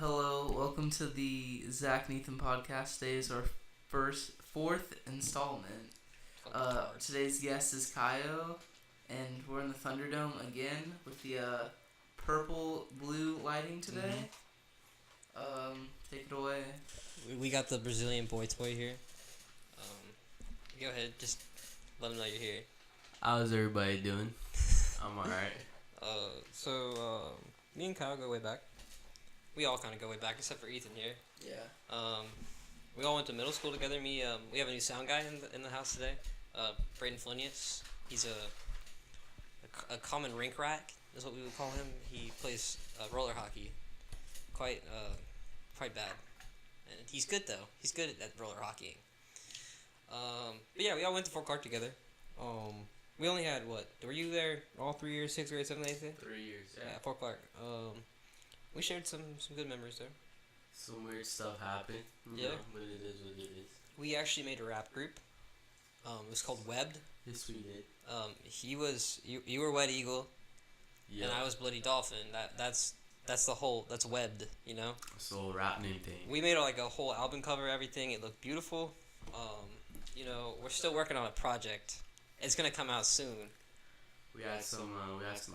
Hello, welcome to the Zach Nathan podcast. Today is our fourth installment. Today's guest is Caio, and we're in the Thunderdome again with the purple-blue lighting today. Take it away. We got the Brazilian boy toy here. Go ahead, just let them know you're here. How's everybody doing? I'm alright. Me and Kyle go way back. We all kind of go way back, except for Ethan here. Yeah. We all went to middle school together. We have a new sound guy in the house today. Braden Flinius. He's a common rink rat, is what we would call him. He plays roller hockey, quite bad, and he's good though. He's good at roller hockeying. But yeah, we all went to Fort Clark together. We only had what? Were you there all 3 years? 6th grade, 7th, 8th? 3 years. Yeah, Fort Clark. We shared some good memories there. Some weird stuff happened. You know, but it is what it is. We actually made a rap group. It was called Webbed. Yes, we did. You were Wet Eagle, Yeah. and I was Bloody Dolphin. That's Webbed. You know. It's a little rap name thing. We made like a whole album cover, everything. It looked beautiful. We're still working on a project. It's gonna come out soon. We had some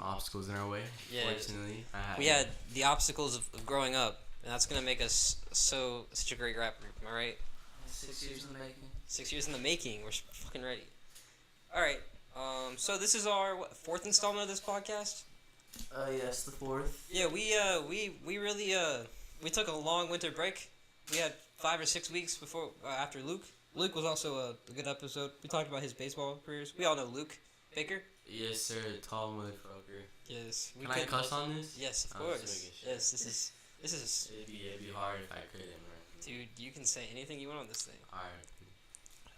obstacles in our way. Yeah. Fortunately, We had the obstacles of growing up, and that's gonna make us such a great rap group. Am I right? 6 years in the making. 6 years in the making. We're fucking ready. All right. So this is our fourth installment of this podcast. Yes, the fourth. Yeah, we really we took a long winter break. We had 5 or 6 weeks before after Luke. Luke was also a good episode. We talked about his baseball careers. We all know Luke Baker. Yes, sir. Tall motherfucker. Yes. Can I cuss on this? Yes, of course. Yes, this is. It'd be hard if I couldn't. Right? Dude, you can say anything you want on this thing.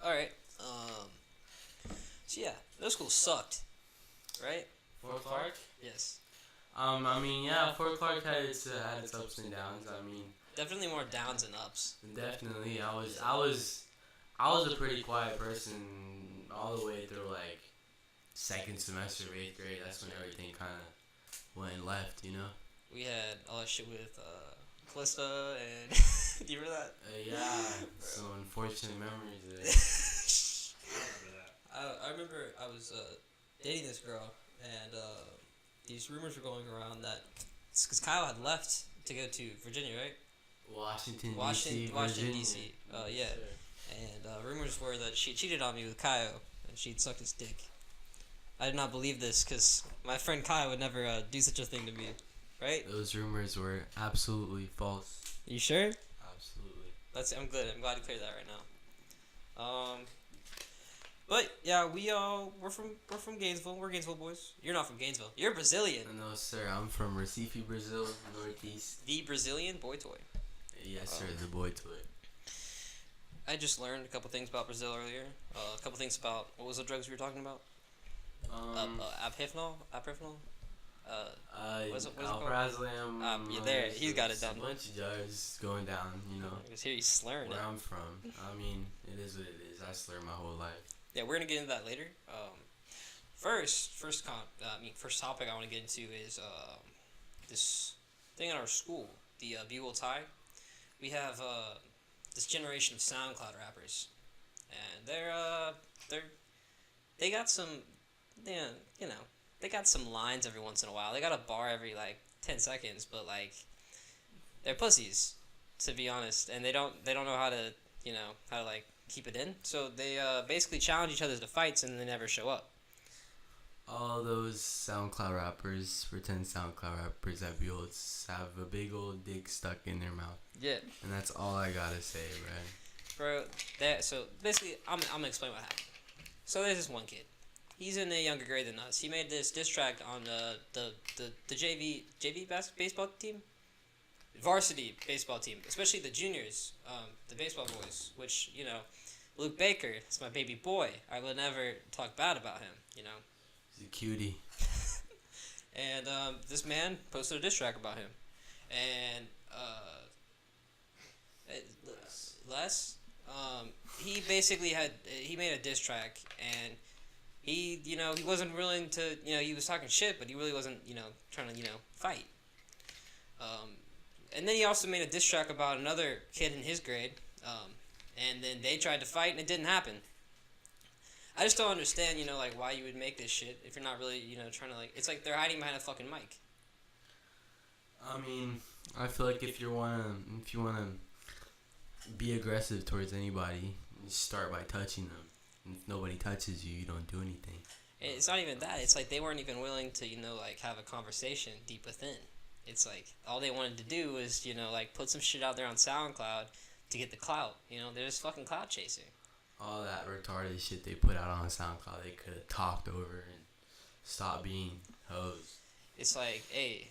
All right. So yeah, middle school sucked, right? Fort Clark. Yes. Fort Clark had its ups and downs. Definitely more downs than ups. Definitely, I was a pretty quiet person all the way through like second semester of 8th grade. That's when everything kind of went left, you know. We had all that shit with Calista and do you remember that? Yeah, some unfortunate memories there. I remember I was dating this girl, and these rumors were going around that because Kyle had left to go to Virginia, right? Washington D.C. Yeah. And rumors were that she cheated on me with Caio, and she'd sucked his dick. I did not believe this because my friend Caio would never do such a thing to me, right? Those rumors were absolutely false. You sure? Absolutely. I'm good. I'm glad to clear that right now. But yeah, we're from Gainesville. We're Gainesville boys. You're not from Gainesville. You're Brazilian. No, sir. I'm from Recife, Brazil, Northeast. The Brazilian boy toy. Yes, sir. The boy toy. I just learned a couple things about Brazil earlier. A couple things about what was the drugs we were talking about? Apifnol. What is it Alprazolam. Yeah, there. He's got it done. A bunch of jars going down. You know. I hear you slurring Where it. I'm from. It is what it is. I slur my whole life. Yeah, we're gonna get into that later. First topic I want to get into is this thing at our school, the Buell Tie. We have this generation of SoundCloud rappers, and they got some, they got some lines every once in a while. They got a bar every like 10 seconds, but like they're pussies, to be honest, and they don't know how to like keep it in. So they basically challenge each other to fights, and they never show up. All those SoundCloud rappers, pretend SoundCloud rappers at Buell's have a big old dick stuck in their mouth. Yeah. And that's all I gotta say, Bro, so basically, I'm gonna explain what happened. So there's this one kid. He's in a younger grade than us. He made this diss track on the JV baseball team, varsity baseball team, especially the juniors, the baseball boys. Which Luke Baker is my baby boy. I would never talk bad about him. He's a cutie. And this man posted a diss track about him, and he basically he made a diss track, and he wasn't willing to he was talking shit, but he really wasn't trying to fight. And then he also made a diss track about another kid in his grade. And then they tried to fight and it didn't happen. I just don't understand, like why you would make this shit if you're not really, trying to like. It's like they're hiding behind a fucking mic. I mean, I feel like if you wanna be aggressive towards anybody, you start by touching them. And if nobody touches you, you don't do anything. It's not even that. It's like they weren't even willing to, like have a conversation deep within. It's like all they wanted to do was, like put some shit out there on SoundCloud to get the clout. They're just fucking clout chasing. All that retarded shit they put out on SoundCloud, they could have talked over and stopped being hoes. It's like, hey,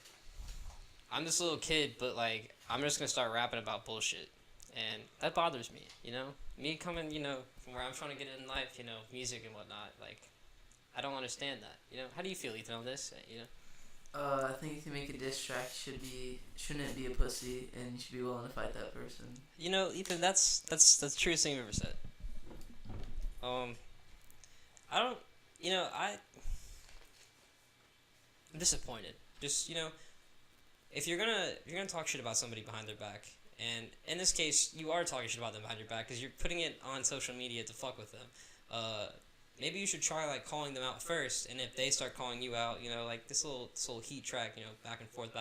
I'm this little kid, but like I'm just gonna start rapping about bullshit, and that bothers me. Me coming, from where I'm trying to get in life, music and whatnot. Like, I don't understand that. How do you feel, Ethan, on this? I think if you make a diss track, shouldn't be a pussy, and you should be willing to fight that person. Ethan, that's the truest thing you've ever said. I don't, I'm disappointed. Just, if you're gonna talk shit about somebody behind their back, and in this case, you are talking shit about them behind your back because you're putting it on social media to fuck with them. Maybe you should try like calling them out first, and if they start calling you out, like this little heat track, back and forth,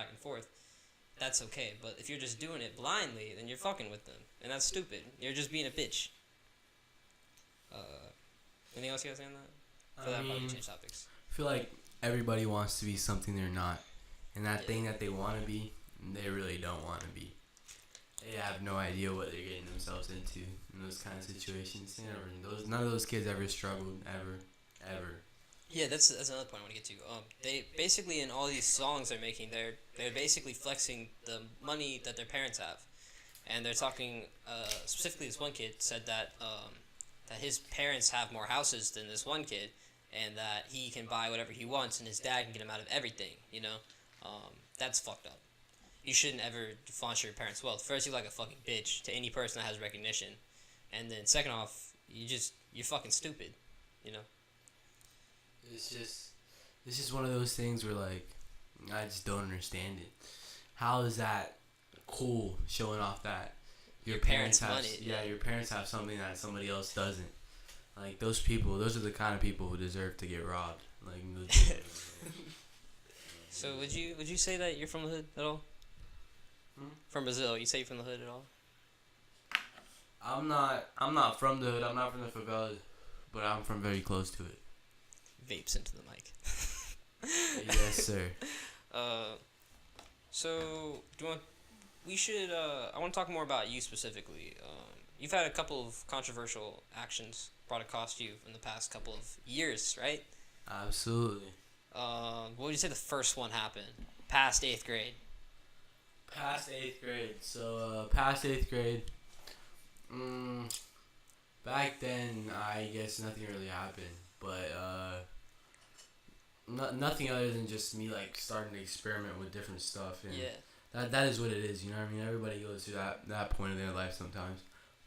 that's okay. But if you're just doing it blindly, then you're fucking with them, and that's stupid. You're just being a bitch. Anything else you guys say on that? For that, probably change topics. I feel like everybody wants to be something they're not, and that thing that they want to be, they really don't want to be. They have no idea what they're getting themselves into in those kind of situations. None of those kids ever struggled, ever. Yeah, that's another point I want to get to. They basically in all these songs they're making, they're basically flexing the money that their parents have, and they're talking specifically. This one kid said that that his parents have more houses than this one kid, and that he can buy whatever he wants, and his dad can get him out of everything. That's fucked up. You shouldn't ever flaunt your parents' wealth. First, you're like a fucking bitch to any person that has recognition, and then second off, you're fucking stupid. It's just one of those things where like I just don't understand it. How is that cool showing off that your parents have money, your parents have something that somebody else doesn't? Like those are the kind of people who deserve to get robbed. Like So would you say that you're from the hood at all? From Brazil, you say you're from the hood at all? I'm not from the hood. I'm not from the favelas, but I'm from very close to it. Vapes into the mic. Yes, sir. So do you want? We should. I want to talk more about you specifically. You've had a couple of controversial actions brought across you in the past couple of years, right? Absolutely. What would you say the first one happened? Past 8th grade. Past 8th grade. So, past 8th grade. Back then, I guess nothing really happened. But, nothing other than just me, like, starting to experiment with different stuff. And that is what it is, you know what I mean? Everybody goes through that point in their life sometimes.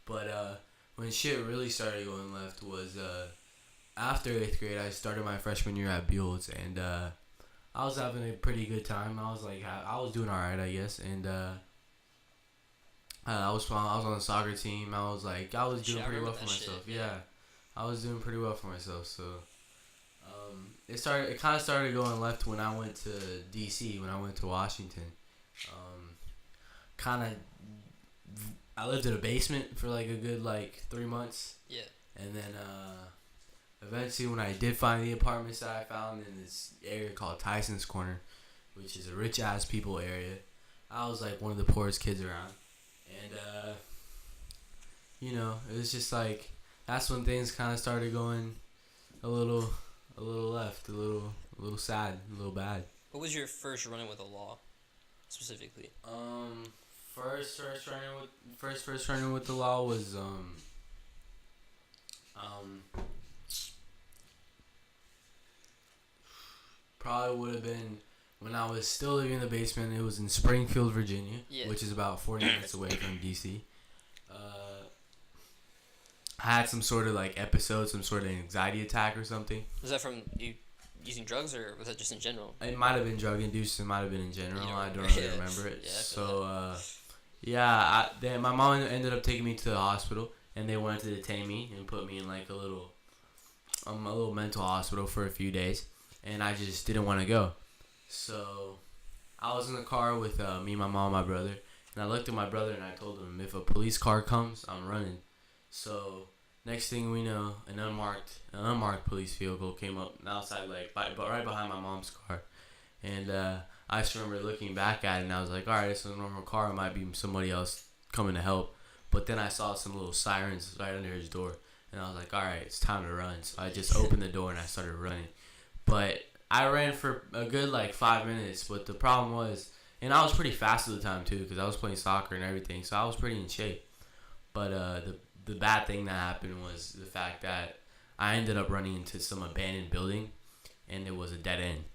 But, when shit really started going left was, after 8th grade, I started my freshman year at Buell's, and, I was having a pretty good time. I was doing alright, I guess, and I was on the soccer team. I was doing pretty well for myself. Yeah, I was doing pretty well for myself. So, it kind of started going left when I went to DC, when I went to Washington. I lived in a basement for like a good 3 months. Yeah. And then eventually, when I did find the apartments that I found in this area called Tyson's Corner, which is a rich-ass people area, I was, like, one of the poorest kids around. And, it was just, like, that's when things kind of started going a little left, a little sad, a little bad. What was your first run-in with the law, specifically? First run-in with the law was, probably would have been when I was still living in the basement. It was in Springfield, Virginia, which is about 40 minutes away from DC. I had some sort of episode, some sort of anxiety attack or something. Was that from you using drugs, or was that just in general? It might have been drug induced. It might have been in general. I don't really remember it. Yeah, so, then my mom ended up taking me to the hospital, and they wanted to detain me and put me in like a little mental hospital for a few days, and I just didn't want to go. So, I was in the car with me, my mom, my brother, and I looked at my brother and I told him, if a police car comes, I'm running. So, next thing we know, an unmarked police vehicle came up outside, like right behind my mom's car, and I just remember looking back at it, and I was like, all right, this is a normal car. It might be somebody else coming to help. But then I saw some little sirens right under his door, and I was like, all right, it's time to run. So I just opened the door and I started running. But I ran for a good 5 minutes. But the problem was, and I was pretty fast at the time too, because I was playing soccer and everything, so I was pretty in shape. But the bad thing that happened was the fact that I ended up running into some abandoned building, and it was a dead end.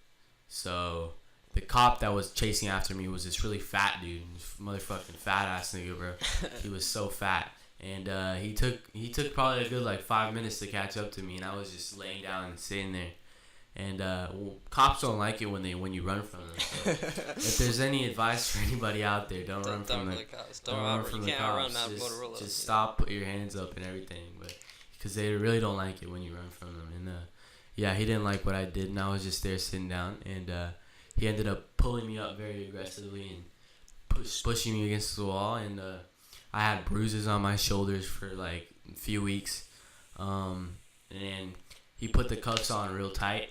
So the cop that was chasing after me was this really fat dude, motherfucking fat ass nigga, bro. He was so fat, and he took probably a good 5 minutes to catch up to me, and I was just laying down and sitting there. And cops don't like it when you run from them. So if there's any advice for anybody out there, don't run from the cops. Don't run from the cops. Just stop, put your hands up and everything, but because they really don't like it when you run from them. And he didn't like what I did, and I was just there sitting down, and he ended up pulling me up very aggressively and pushing me against the wall, and I had bruises on my shoulders for a few weeks, and he put the cuffs on real tight.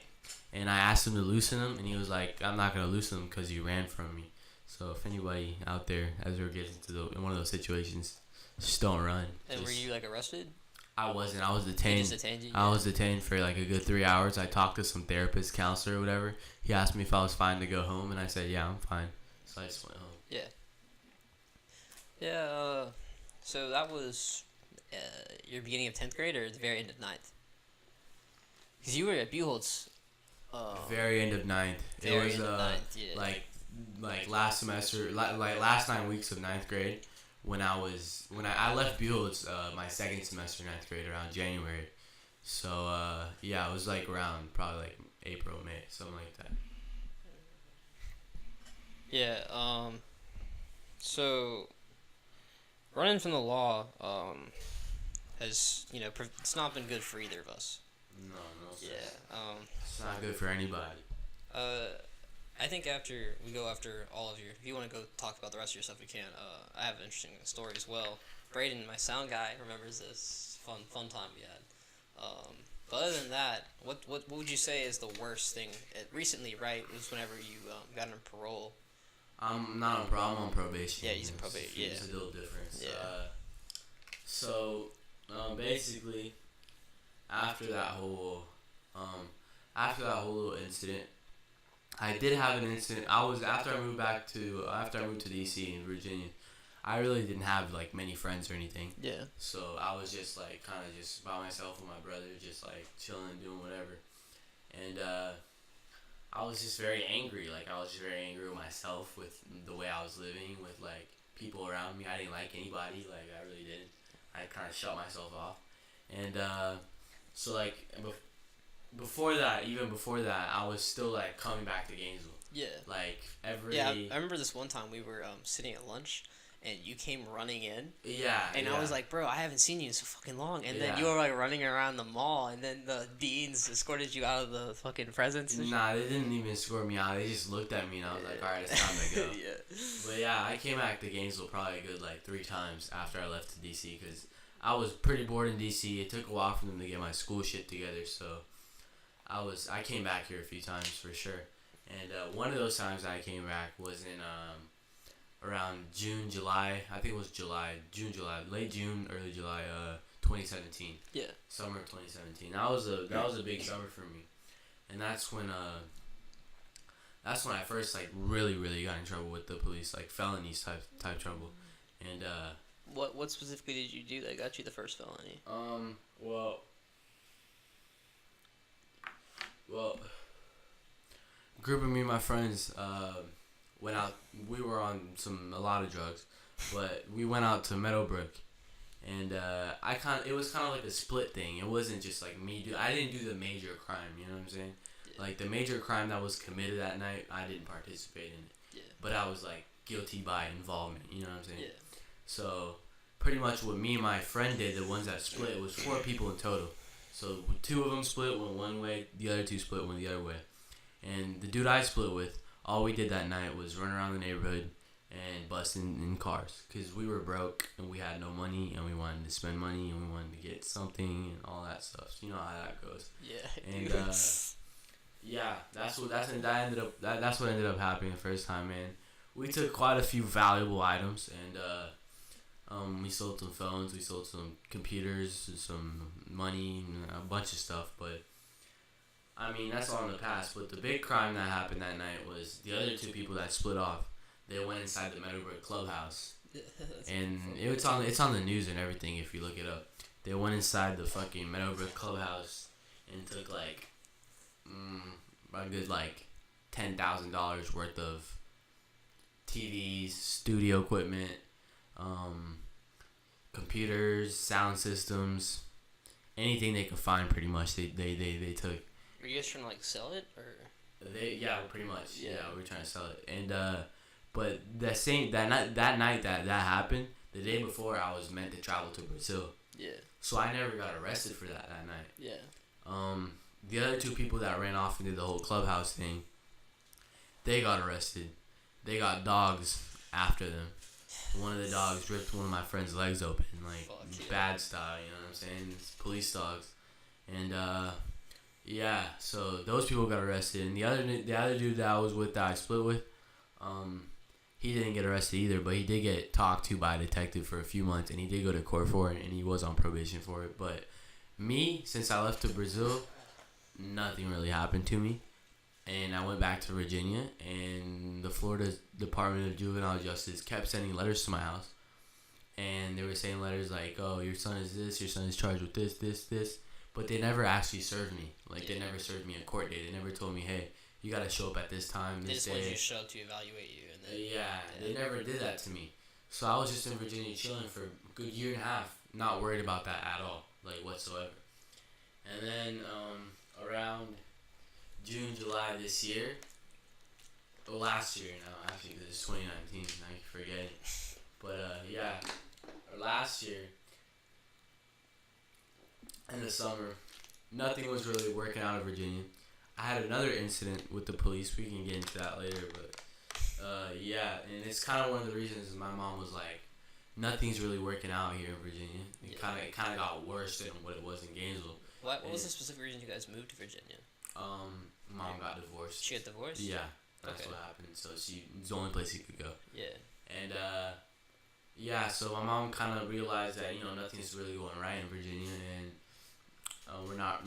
And I asked him to loosen them, and he was like, I'm not going to loosen them because you ran from me. So if anybody out there ever gets in one of those situations, just don't run. And were you arrested? I wasn't. I was detained. He just detained you? I was detained for a good 3 hours. I talked to some therapist, counselor, or whatever. He asked me if I was fine to go home, and I said, yeah, I'm fine. So I just went home. Yeah. Yeah, so that was your beginning of 10th grade or the very end of 9th? Because you were at Buchholz. Very end of 9th. It was last semester, last 9 weeks of 9th grade, when I left Buchholz my second semester 9th grade around January. So it was around probably April, May, something like that. Yeah. So running from the law has it's not been good for either of us. No. Yeah. It's not good for anybody. I think after we go after all of if you want to go talk about the rest of your stuff, we can. I have an interesting story as well. Braden, my sound guy, remembers this fun time we had. But other than that, what would you say is the worst thing? Recently, right, was whenever you got on parole. I'm not on parole. I'm on probation. Yeah, he's in probation. Yeah. It's a little different. Yeah. Basically, after that whole little incident, I did have an incident. After I moved to DC in Virginia, I really didn't have many friends or anything. Yeah. So I was just kind of just by myself with my brother, just chilling and doing whatever. And I was just very angry. I was just very angry with myself, with the way I was living, with people around me. I didn't like anybody. I really didn't. I kind of shut myself off. And so before that, I was still coming back to Gainesville. Yeah. Yeah, I remember this one time we were sitting at lunch, and you came running in. Yeah. And I was like, bro, I haven't seen you in so fucking long. And then you were running around the mall, and then the deans escorted you out of the fucking presence. Nah, they didn't even escort me out. They just looked at me, and I was like, all right, it's time to go. Yeah. But yeah, I came back to Gainesville probably a good 3 times after I left to DC, because I was pretty bored in DC. It took a while for them to get my school shit together, so I came back here a few times for sure. And one of those times I came back was in around June, July. I think it was June, late June, early July, 2017. Yeah. Summer of 2017. That was a big summer for me, and that's when I first really got in trouble with the police, felonies type trouble. And what specifically did you do that got you the first felony? Well, a group of me and my friends went out. We were on a lot of drugs, but we went out to Meadowbrook, and it was kind of like a split thing. It wasn't just me. I didn't do the major crime. You know what I'm saying? Yeah. Like, the major crime that was committed that night, I didn't participate in it. Yeah. But I was, like, guilty by involvement, you know what I'm saying? Yeah. So, pretty much what me and my friend did, the ones that split, it was 4 people in total. So, 2 of them split, went one way, the other 2 split, went the other way. And the dude I split with, all we did that night was run around the neighborhood and bust in cars. Because we were broke, and we had no money, and we wanted to spend money, and we wanted to get something, and all that stuff. So, you know how that goes. Yeah. And, yeah, that's what ended up happening the first time, man. We took quite a few valuable items, and we sold some phones, we sold some computers, some money, and a bunch of stuff. But I mean, that's all in the past. But the big crime that happened that night was the other 2 people that split off. They went inside the Meadowbrook clubhouse, and it's on the news and everything if you look it up. They went inside the fucking Meadowbrook clubhouse and took like a good like $10,000 worth of TVs, studio equipment, computers, sound systems, anything they could find. Pretty much, they took. Were you guys trying to like sell it or? Pretty much. Yeah, we were trying to sell it, and but that night that happened, the day before I was meant to travel to Brazil. Yeah. So I never got arrested for that night. Yeah. The other 2 people that ran off and did the whole clubhouse thing, they got arrested. They got dogs after them. One of the dogs ripped one of my friend's legs open, like bad style, you know what I'm saying? It's police dogs. And yeah, so those people got arrested. And the other dude that I was with, that I split with, he didn't get arrested either, but he did get talked to by a detective for a few months, and he did go to court for it, and he was on probation for it. But me, since I left to Brazil, nothing really happened to me. And I went back to Virginia, and the Florida Department of Juvenile Justice kept sending letters to my house. And they were saying letters like, oh, your son is this, your son is charged with this. But they never actually served me. Like, they never served me a court date. They never told me, hey, you got to show up at this time, They this just day. wanted you to show up to evaluate you. And then, They never did that to me. So I was just in Virginia chilling for a good year and a half, not worried about that at all, like, whatsoever. And then around June, July this year, well, last year now, actually, because it's 2019, I keep forgetting. But last year, in the summer, nothing was really working out of Virginia. I had another incident with the police. We can get into that later, but and it's kind of one of the reasons my mom was like, nothing's really working out here in Virginia. It kind of got worse than what it was in Gainesville. What was the specific reason you guys moved to Virginia? Mom got divorced. She got divorced? Yeah, that's what happened. So it's the only place he could go. Yeah. And so my mom kind of realized that nothing's really going right in Virginia, and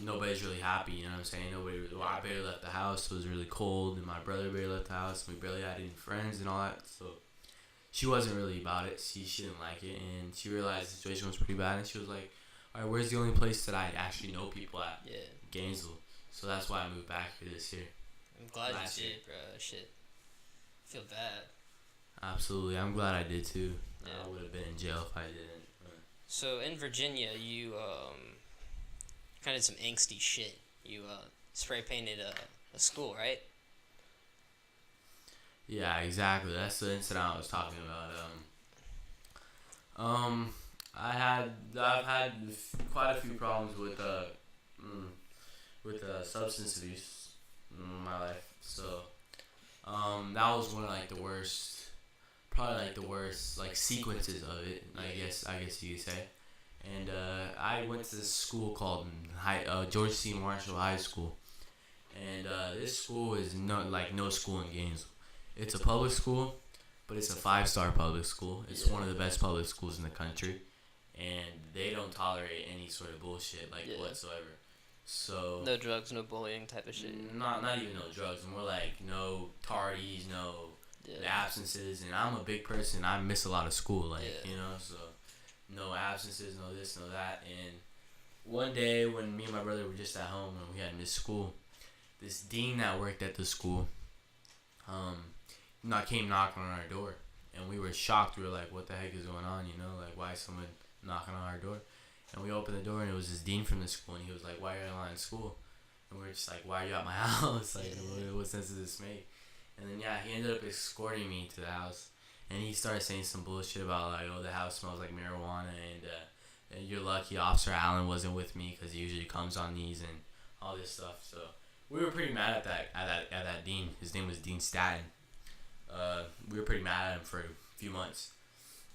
nobody's really happy. You know what I'm saying? I barely left the house. It was really cold, and my brother barely left the house. And we barely had any friends and all that. So she wasn't really about it. She didn't like it, and she realized the situation was pretty bad, and she was like, all right, where's the only place that I actually know people at? Yeah. Gainesville. So that's why I moved back here this year. I'm glad you did, bro. Shit. I feel bad. Absolutely. I'm glad I did too. Yeah. I would have been in jail if I didn't. So in Virginia, you kind of did some angsty shit. You spray painted a school, right? Yeah, exactly. That's the incident I was talking about. I've had quite a few problems with substance abuse in my life. So that was one of like the worst, like sequences of it. I guess you could say. And I went to this school called George C. Marshall High School, and this school is no school in Gainesville. It's a public school, but it's a 5-star public school. It's one of the best public schools in the country, and they don't tolerate any sort of bullshit whatsoever. So no drugs, no bullying type of shit. Not even no drugs. More like no tardies, no absences. And I'm a big person. I miss a lot of school, so no absences, no this, no that. And one day when me and my brother were just at home and we had missed school, this dean that worked at the school came knocking on our door, and we were shocked. We were like, what the heck is going on, like why is someone knocking on our door? And we opened the door, and it was this dean from the school, and he was like, why are you not in school? And we were just like, why are you at my house? Like, what sense does this make? And then, yeah, he ended up escorting me to the house. And he started saying some bullshit about, like, oh, the house smells like marijuana. And you're lucky Officer Allen wasn't with me because he usually comes on these and all this stuff. So we were pretty mad at that dean. His name was Dean Staten. We were pretty mad at him for a few months.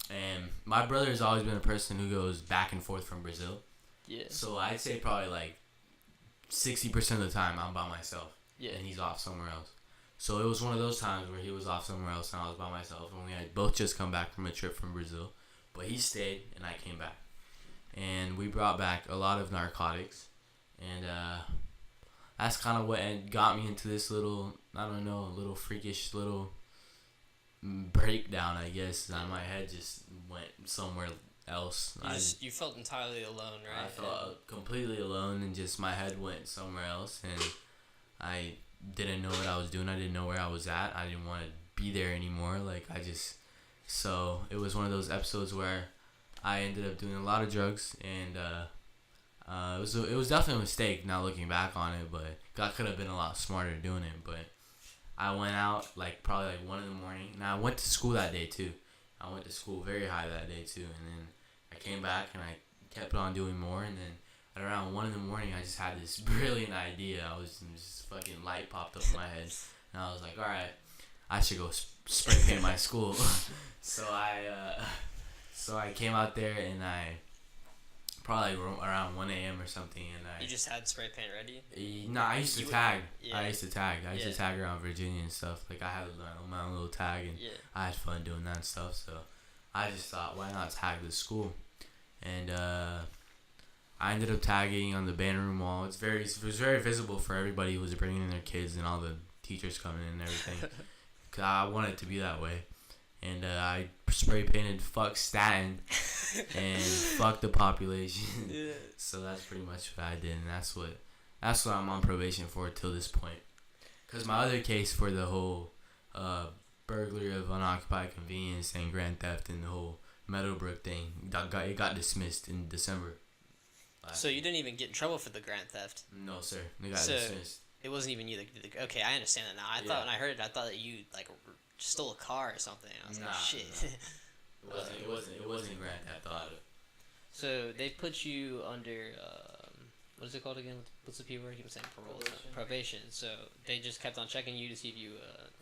And my brother has always been a person who goes back and forth from Brazil. Yeah. So I'd say probably like 60% of the time I'm by myself. Yeah. And he's off somewhere else. So it was one of those times where he was off somewhere else and I was by myself. And we had both just come back from a trip from Brazil. But he stayed and I came back. And we brought back a lot of narcotics. And that's kind of what got me into this little, I don't know, little freakish little breakdown, I guess. My head just went somewhere else. You felt entirely alone, right? I felt completely alone and just my head went somewhere else. And I didn't know what I was doing. I didn't know where I was at. I didn't want to be there anymore. So it was one of those episodes where I ended up doing a lot of drugs, and it was definitely a mistake now looking back on it, but I could have been a lot smarter doing it. But I went out probably 1 in the morning. Now I went to school that day too. I went to school very high that day too, and then I came back and I kept on doing more, and then at around 1 in the morning I just had this brilliant idea. I was just fucking light popped up in my head, and I was like, all right, I should go spray paint my school. So I came out there and I probably around 1 a.m. or something, and You just had spray paint ready? No, I used to tag. Yeah. I used to tag around Virginia and stuff. Like I had my own little tag, and I had fun doing that and stuff. So I just thought, why not tag the school? And I ended up tagging on the band room wall. It was very visible for everybody who was bringing in their kids and all the teachers coming in and everything. Cause I wanted it to be that way. And I spray painted "fuck Staten" and "fuck the population." Yeah. So that's pretty much what I did, and that's what I'm on probation for till this point. Cause my other case for the whole burglary of unoccupied convenience and grand theft and the whole Meadowbrook thing it got dismissed in December. So you didn't even get in trouble for the grand theft? No, sir. They got dismissed. It wasn't even you that did the... Okay, I understand that now. I thought when I heard it, I thought that you stole a car or something. I was like, shit. No. It wasn't grand theft auto. So they put you under what is it called again? What's the P word? He was saying parole. Probation. So they just kept on checking you to see if you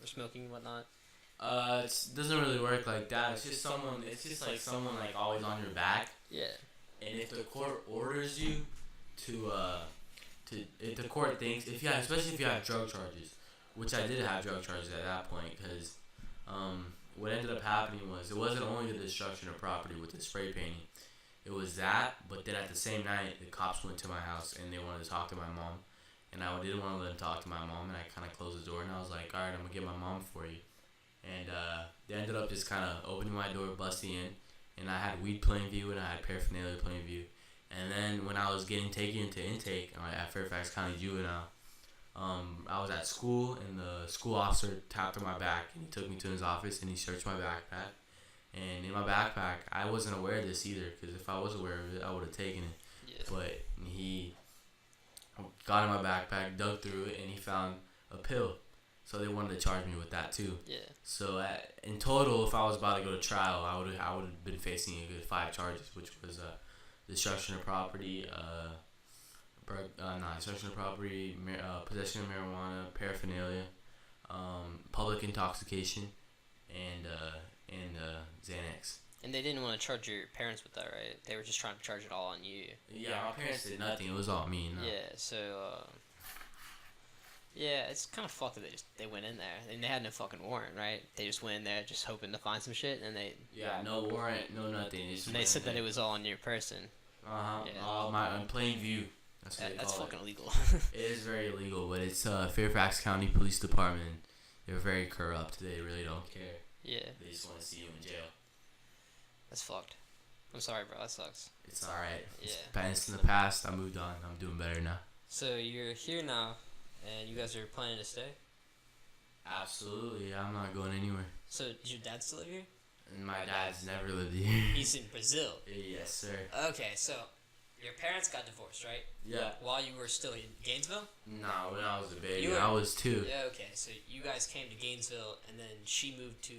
were smoking and whatnot. It doesn't really work like that. It's just like someone like always on your back. Yeah. And if the court orders you if the court thinks especially if you have drug charges, which I did have drug charges at that point, because what ended up happening was it wasn't only the destruction of property with the spray painting. It was that, but then at the same night, the cops went to my house and they wanted to talk to my mom. And I didn't want to let them talk to my mom, and I kind of closed the door, and I was like, alright, I'm going to get my mom for you. And they ended up just kind of opening my door, busting in, and I had weed plain view, and I had paraphernalia plain view. And then when I was getting taken into intake at Fairfax County Juvenile, I was at school, and the school officer tapped on my back, and he took me to his office, and he searched my backpack. And in my backpack, I wasn't aware of this either, because if I was aware of it, I would have taken it. Yeah. But he got in my backpack, dug through it, and he found a pill. So they wanted to charge me with that too. Yeah. So in total, if I was about to go to trial, I would have been facing a good 5 charges, which was destruction of property, possession of marijuana, paraphernalia, public intoxication, and Xanax. And they didn't want to charge your parents with that, right? They were just trying to charge it all on you. Yeah, my parents did nothing. It was all me. No. Yeah, so, yeah, it's kind of fucked that they went in there. And they had no fucking warrant, right? They just went in there just hoping to find some shit, and they... Yeah, no warrant, no nothing. And they said that it was all on your person. Uh-huh. Yeah. On plain view. That's fucking illegal. It is very illegal, but it's Fairfax County Police Department. They're very corrupt. They really don't care. Yeah. They just want to see you in jail. That's fucked. I'm sorry, bro. That sucks. It's alright. Yeah. It's in the past. I moved on. I'm doing better now. So you're here now, and you guys are planning to stay? Absolutely. I'm not going anywhere. So does your dad still live here? And my dad's never lived here. He's in Brazil? Yes, sir. Okay, so your parents got divorced, right? Yeah. While you were still in Gainesville? No, when I was a baby. I was 2. Yeah, okay. So you guys came to Gainesville, and then she moved to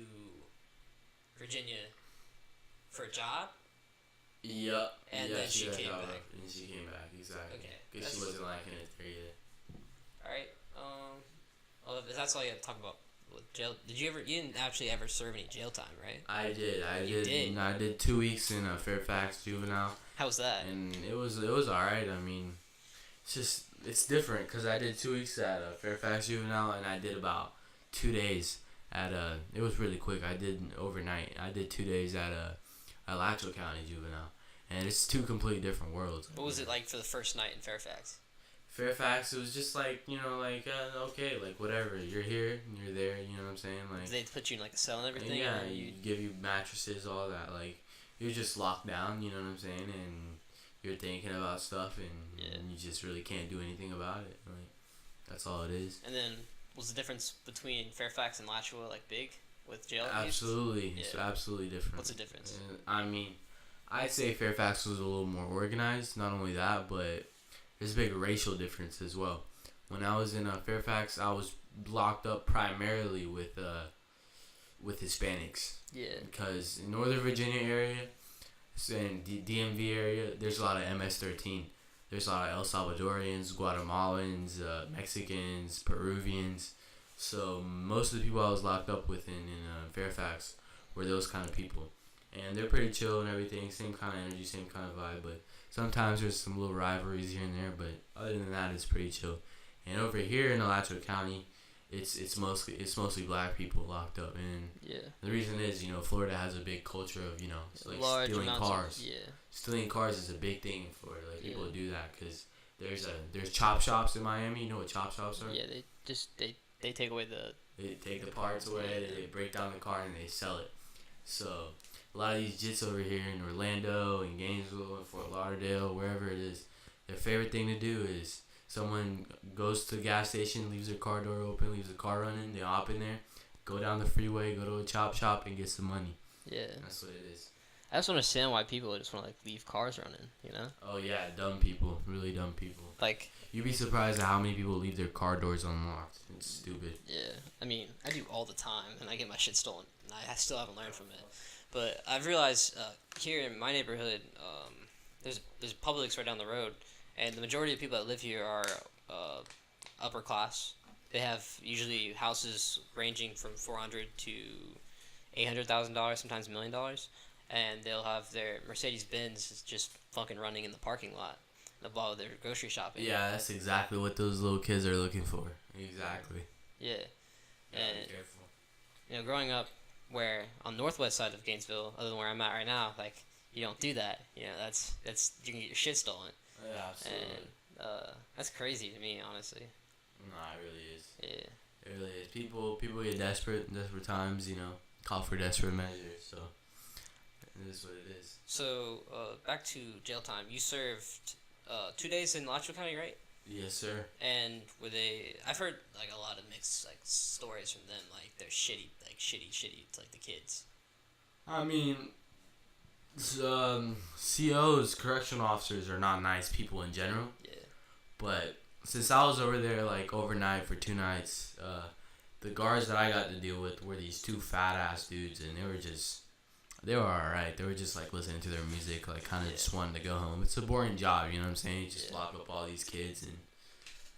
Virginia for a job? Yep. And then she came back. And she came back, exactly. Okay. Because she wasn't liking it there either. Alright. Well, that's all you have to talk about with jail. You didn't actually ever serve any jail time, right? I did. You did? I did 2 weeks in a Fairfax juvenile. How was that? And it was alright. I mean, it's different because I did 2 weeks at a Fairfax juvenile, and I did about 2 days at it was really quick. I did overnight. I did 2 days at a Alachua County juvenile, and it's 2 completely different worlds. What was it like for the first night in Fairfax? Fairfax, it was just like, okay, like whatever. You're here, and you're there, you know what I'm saying? Like, did they put you in like a cell and everything? Yeah, you give you mattresses, all that. Like, you're just locked down, you know what I'm saying? And you're thinking about stuff, and you just really can't do anything about it. Like, that's all it is. And then, was the difference between Fairfax and Alachua like big with jail? Absolutely, it's absolutely different. What's the difference? I mean, I'd say Fairfax was a little more organized. Not only that, but there's a big racial difference as well. When I was in Fairfax, I was locked up primarily with Hispanics. Yeah. Because in Northern Virginia area, and DMV area, there's a lot of MS-13. There's a lot of El Salvadorians, Guatemalans, Mexicans, Peruvians. So most of the people I was locked up with in Fairfax were those kind of people. And they're pretty chill and everything, same kind of energy, same kind of vibe, but sometimes there's some little rivalries here and there, but other than that, it's pretty chill. And over here in Alachua County, it's mostly black people locked up, and the reason is, Florida has a big culture of, like stealing cars. Stealing cars is a big thing in Florida. Like, people do that because there's chop shops in Miami. You know what chop shops are? Yeah, they take away They take the parts away, they break down the car, and they sell it. So a lot of these jits over here in Orlando and Gainesville and Fort Lauderdale, wherever it is, their favorite thing to do is someone goes to the gas station, leaves their car door open, leaves the car running, they hop in there, go down the freeway, go to a chop shop, and get some money. Yeah. That's what it is. I just don't understand why people just want to, like, leave cars running, Oh, yeah, dumb people. Really dumb people. Like, you'd be surprised at how many people leave their car doors unlocked. It's stupid. Yeah. I mean, I do all the time, and I get my shit stolen. And I still haven't learned from it. But I've realized here in my neighborhood, there's Publix right down the road, and the majority of people that live here are upper class. They have usually houses ranging from $400,000 to $800,000, sometimes $1 million, and they'll have their Mercedes-Benz just fucking running in the parking lot while they're grocery shopping. Yeah, that's exactly what those little kids are looking for. Exactly. Yeah. And be careful. Growing up where on the northwest side of Gainesville, other than where I'm at right now, like, you don't do that. That's you can get your shit stolen. Yeah, absolutely. And that's crazy to me, honestly. No, it really is. Yeah. It really is. People get desperate times, call for desperate measures, so it is what it is. So, back to jail time. You served 2 days in Alachua County, right? Yes, sir. And I've heard, like, a lot of mixed, like, stories from them, like, they're shitty to, like, the kids. I mean, COs, correctional officers, are not nice people in general. Yeah. But since I was over there, like, overnight for 2 nights, the guards that I got to deal with were these 2 fat-ass dudes, and they were alright. They were just, like, listening to their music, like, kind of just wanting to go home. It's a boring job, you know what I'm saying? You just lock up all these kids, and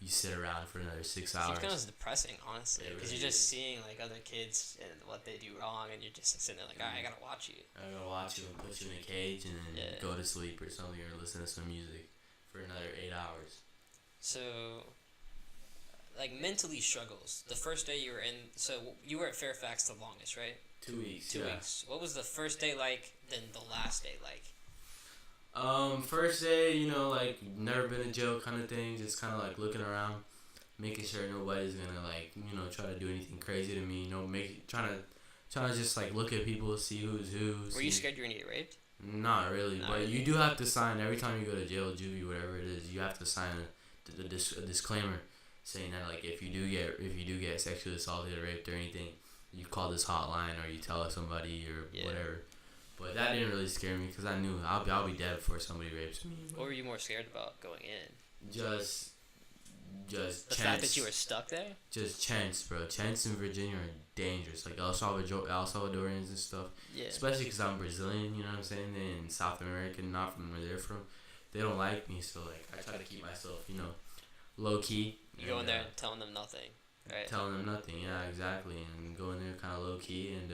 you sit around for another 6 hours. It's kind of depressing, honestly, because you're just seeing, like, other kids and what they do wrong, and you're just sitting there like, alright, I gotta watch you. I gotta watch you and put you in a cage and then go to sleep or something, or listen to some music for another 8 hours. So, like, mentally struggles. The first day you were in, so you were at Fairfax the longest, right? 2 weeks. 2 weeks. What was the first day like? Then the last day like? First day, like, never been in jail kind of thing. Just kind of like looking around, making sure nobody's gonna, like, try to do anything crazy to me. Trying to just, like, look at people, see who's who. Were you scared you were gonna get raped? Not really, but you do have to sign every time you go to jail, juvie, whatever it is. You have to sign a disclaimer saying that, like, if you do get sexually assaulted or raped or anything, you call this hotline or you tell somebody or whatever. But that didn't really scare me because I knew I'll be dead before somebody rapes me. What were you more scared about going in? Just the fact that you were stuck there. Just chants, bro. Chants in Virginia are dangerous. Like El Salvadorians and stuff. Yeah. Especially because I'm Brazilian. You know what I'm saying? And in South America, not from where they're from. They don't like me, so like I try to keep myself, low key. You go in there and telling them nothing, right? Telling them nothing, yeah, exactly, and go in there kind of low key, and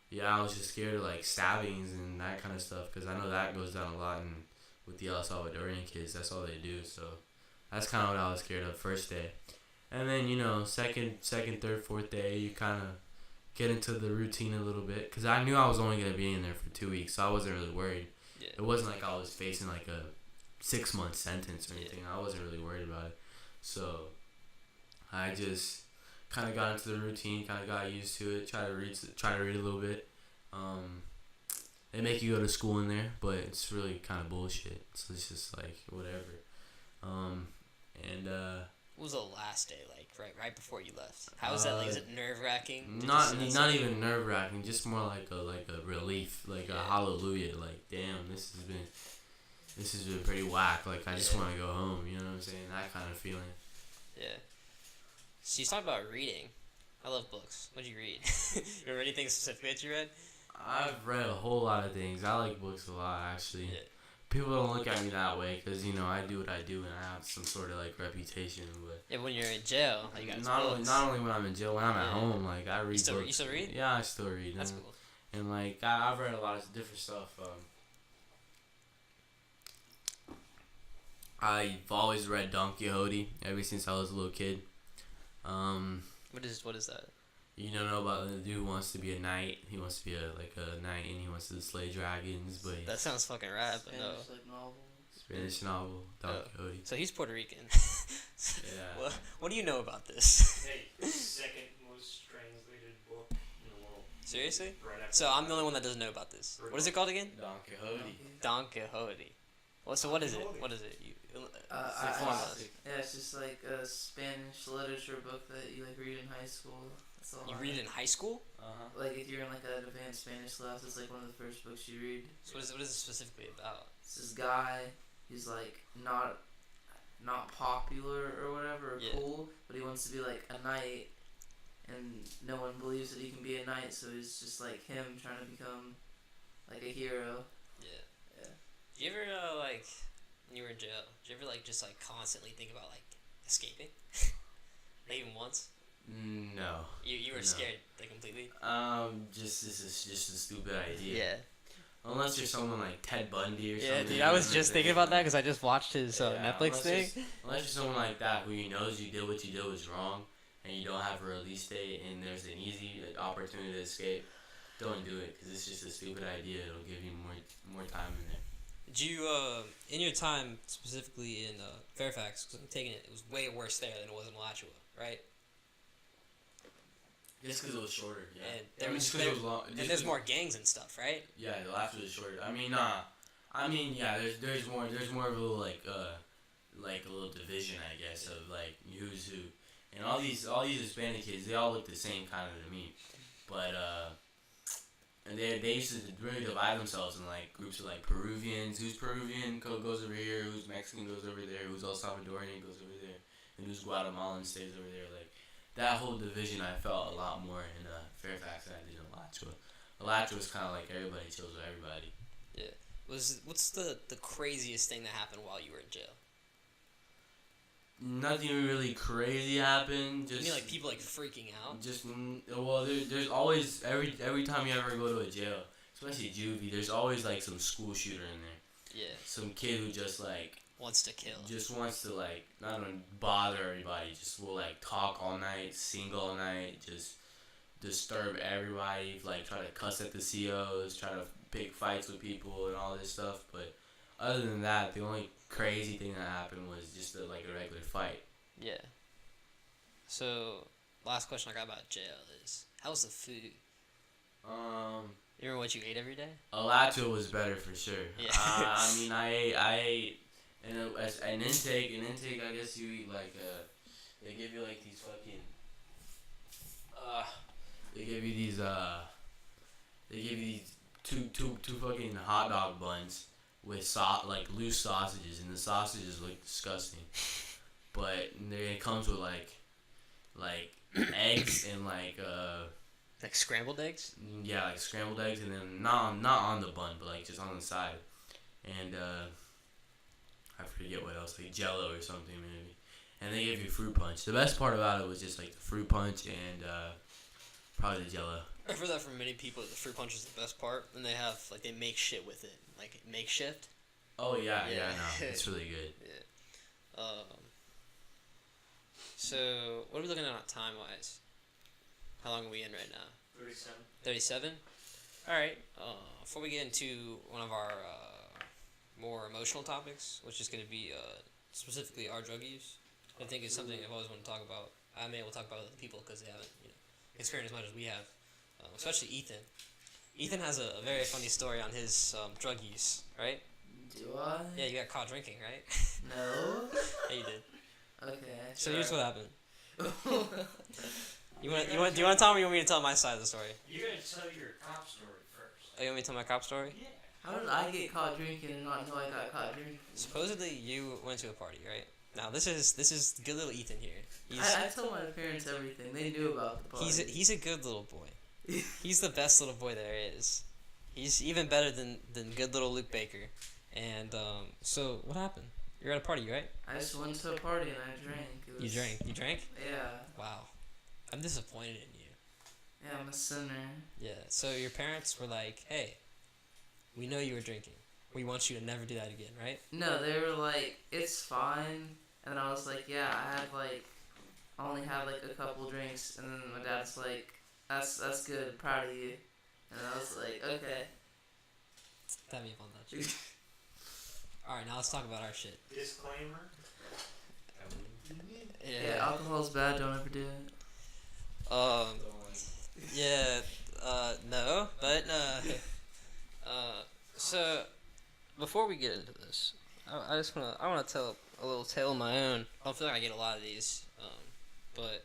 yeah, I was just scared of like stabbings and that kind of stuff because I know that goes down a lot, and with the El Salvadorian kids, that's all they do. So that's kind of what I was scared of first day, and then second, third, fourth day, you kind of get into the routine a little bit because I knew I was only gonna be in there for 2 weeks, so I wasn't really worried. Yeah. It wasn't like I was facing like a 6-month sentence or anything. I wasn't really worried about it. So I just kind of got into the routine, kind of got used to it. Try to read a little bit. They make you go to school in there, but it's really kind of bullshit. So it's just like whatever. What was the last day like? Right before you left. How was that? Like, is it nerve wracking? Not even nerve wracking. Just more like a relief, like a hallelujah. Like damn, this has been pretty whack. Like I just want to go home. You know what I'm saying? That kind of feeling. Yeah. So you talked about reading. I love books. What'd you read? Remember anything specific that you read? I've read a whole lot of things. I like books a lot, actually. Yeah. People don't look at me that way because I do what I do and I have some sort of like reputation. But yeah, when you're in jail, you got not only when I'm in jail, when I'm at home, like I read. You still books. read? Yeah, I still read. That's cool. And like I've read a lot of different stuff. I've always read Don Quixote ever since I was a little kid. What is that? You don't know about the dude who wants to be a knight. He wants to be a knight and he wants to slay dragons. But that sounds fucking rad, but no. Spanish novel, Don Quixote. So he's Puerto Rican. Yeah. Well, what do you know about this? Hey, second most translated book in the world. Seriously? Right after So I'm the only one that doesn't know about this. What is it called again? Don Quixote. Don Quixote. Well, so what is it? What is it? It's just like a Spanish literature book that you like read in high school. That's all. You read it in high school? Like if you're in like an advanced Spanish class, it's like one of the first books you read. So what is it specifically about? It's this guy. He's like not popular or whatever or cool, but he wants to be like a knight, and no one believes that he can be a knight. So he's just like him trying to become like a hero. Yeah. Do you ever like when you were in jail? Did you ever like just like constantly think about like escaping? Like even once? No. You were scared like completely? This is just a stupid idea. Yeah. Unless you're someone like Ted Bundy or something. Yeah, dude, I was just thinking about that because I just watched his Netflix thing. Unless you're someone like that who knows you did what you did was wrong, and you don't have a release date, and there's an easy opportunity to escape, don't do it because it's just a stupid idea. It'll give you more time in there. Did you, in your time specifically in Fairfax, because I'm taking it, it was way worse there than it was in Alachua, right? Just because it was shorter, yeah. And there's more gangs and stuff, right? Yeah, the last was shorter. Yeah. There's more of a little like a little division, I guess, of like who's who, and all these Hispanic kids, they all look the same kind of to me, but and they used to really divide themselves in like groups of like Peruvians. Who's Peruvian goes over here. Who's Mexican goes over there. Who's El Salvadorian goes over there, and who's Guatemalan stays over there. Like that whole division, I felt a lot more in Fairfax than I did in Alachua. Alachua was kind of like everybody chills with everybody. Yeah. What's the craziest thing that happened while you were in jail? Nothing really crazy happened. Just you mean like people like freaking out? There's always every time you ever go to a jail, especially juvie, there's always like some school shooter in there. Yeah. Some kid who just like wants to kill. Just wants to like not bother everybody. Just will like talk all night, sing all night, just disturb everybody. Like try to cuss at the COs, try to pick fights with people and all this stuff. But other than that, the only crazy thing that happened was just a regular fight. Yeah. So, last question I got about jail is, how's the food? You remember what you ate every day? Alachua was better for sure. Yeah. I ate, and as an intake, I guess you eat like they give you like these fucking, they give you these two fucking hot dog buns with like loose sausages, and the sausages look disgusting. But then it comes with like eggs and like scrambled eggs. Yeah, like scrambled eggs, and then not on the bun, but like just on the side, and I forget what else, like Jello or something maybe. And they give you fruit punch. The best part about it was just like the fruit punch and probably the Jello. I've heard that from many people. The fruit punch is the best part, and they have like they make shit with it, like makeshift. Oh yeah, no, it's really good. Yeah. So what are we looking at time wise? How long are we in right now? 37. 37? Alright, before we get into one of our more emotional topics, which is going to be specifically our drug use, I think it's something I've always wanted to talk about. I may will talk about with other people because they haven't experienced as much as we have, especially Ethan. Ethan has a very funny story on his drug use, right? Do I? Yeah, you got caught drinking, right? No. Yeah, you did. Okay. So here's what happened. Do you want to tell me, or you want me to tell my side of the story? You gotta tell your cop story first. Oh, you want me to tell my cop story? Yeah. How did I get caught drinking and not know I got caught drinking? Supposedly you went to a party, right? Now this is good little Ethan here. I told my parents everything. They knew about the party. He's a good little boy. He's the best little boy there is. He's even better than good little Luke Baker. And so what happened? You're at a party, right? I just went to a party and I drank. You drank? You drank? Yeah. Wow. I'm disappointed in you. Yeah, I'm a sinner. Yeah. So your parents were like, "Hey, we know you were drinking. We want you to never do that again, right?" No, they were like, "It's fine," and I was like, "Yeah, I only had like a couple drinks," and then my dad's like, "That's good, proud of you," and I was like, "Okay." Tap me up on that. All right, now let's talk about our shit. Disclaimer. Yeah, alcohol's bad. Don't ever do it. Yeah. No, but so before we get into this, I wanna tell a little tale of my own. I don't feel like I get a lot of these, but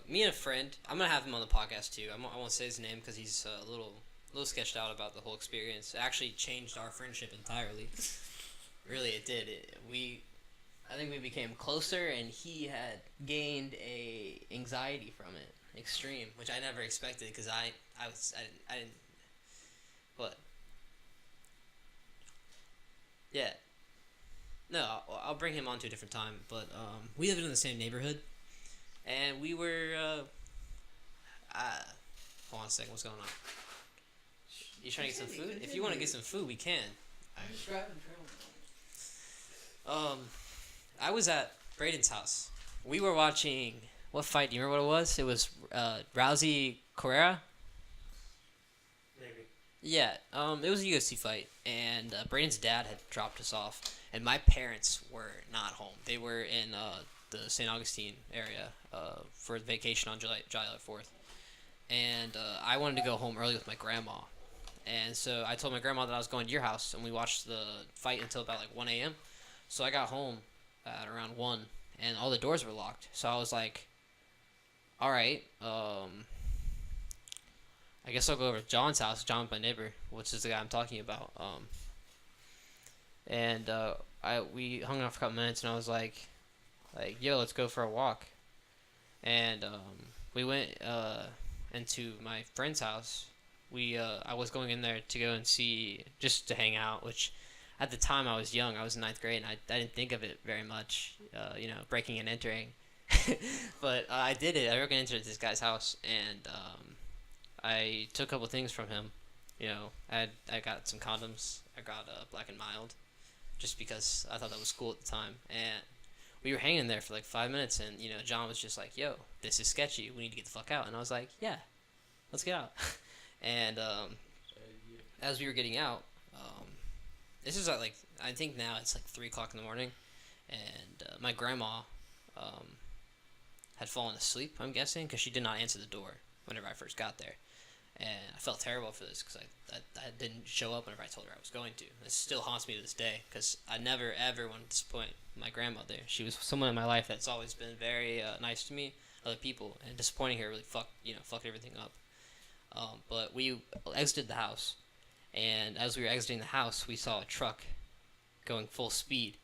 me and a friend, I'm gonna have him on the podcast too. I won't say his name because he's a little sketched out about the whole experience. It actually changed our friendship entirely. Really, it did. I think we became closer, and he had gained a anxiety from it, extreme, which I never expected because I didn't. What? Yeah. No, I'll bring him on to a different time. But we lived in the same neighborhood, and we were. Hold on a second. What's going on? You trying to get some food? If you want to get some food, we can. I was at Braden's house. We were watching what fight? Do you remember what it was? It was Rousey Carrera. Maybe. Yeah. It was a UFC fight, and Braden's dad had dropped us off, and my parents were not home. They were in the St. Augustine area for vacation on July 4th, and I wanted to go home early with my grandma. And so I told my grandma that I was going to your house, and we watched the fight until about like 1 a.m. So I got home at around 1, and all the doors were locked. So I was like, all right, I guess I'll go over to John's house. John's my neighbor, which is the guy I'm talking about. And we hung out for a couple minutes, and I was like, yo, let's go for a walk. And we went into my friend's house. I was going in there to go and see, just to hang out, which at the time I was young. I was in 9th grade, and I didn't think of it very much, breaking and entering. But I did it. I broke and entered this guy's house, and I took a couple things from him. I got some condoms. I got Black and Mild, just because I thought that was cool at the time. And we were hanging there for like 5 minutes, and John was just like, "Yo, this is sketchy. We need to get the fuck out." And I was like, "Yeah, let's get out." And as we were getting out, this is like I think now it's like 3 o'clock in the morning, and my grandma had fallen asleep. I'm guessing because she did not answer the door whenever I first got there, and I felt terrible for this because I didn't show up whenever I told her I was going to. It still haunts me to this day because I never ever want to disappoint my grandmother. She was someone in my life that's always been very nice to me, other people, and disappointing her really fucked everything up. But we exited the house, and as we were exiting the house, we saw a truck going full speed,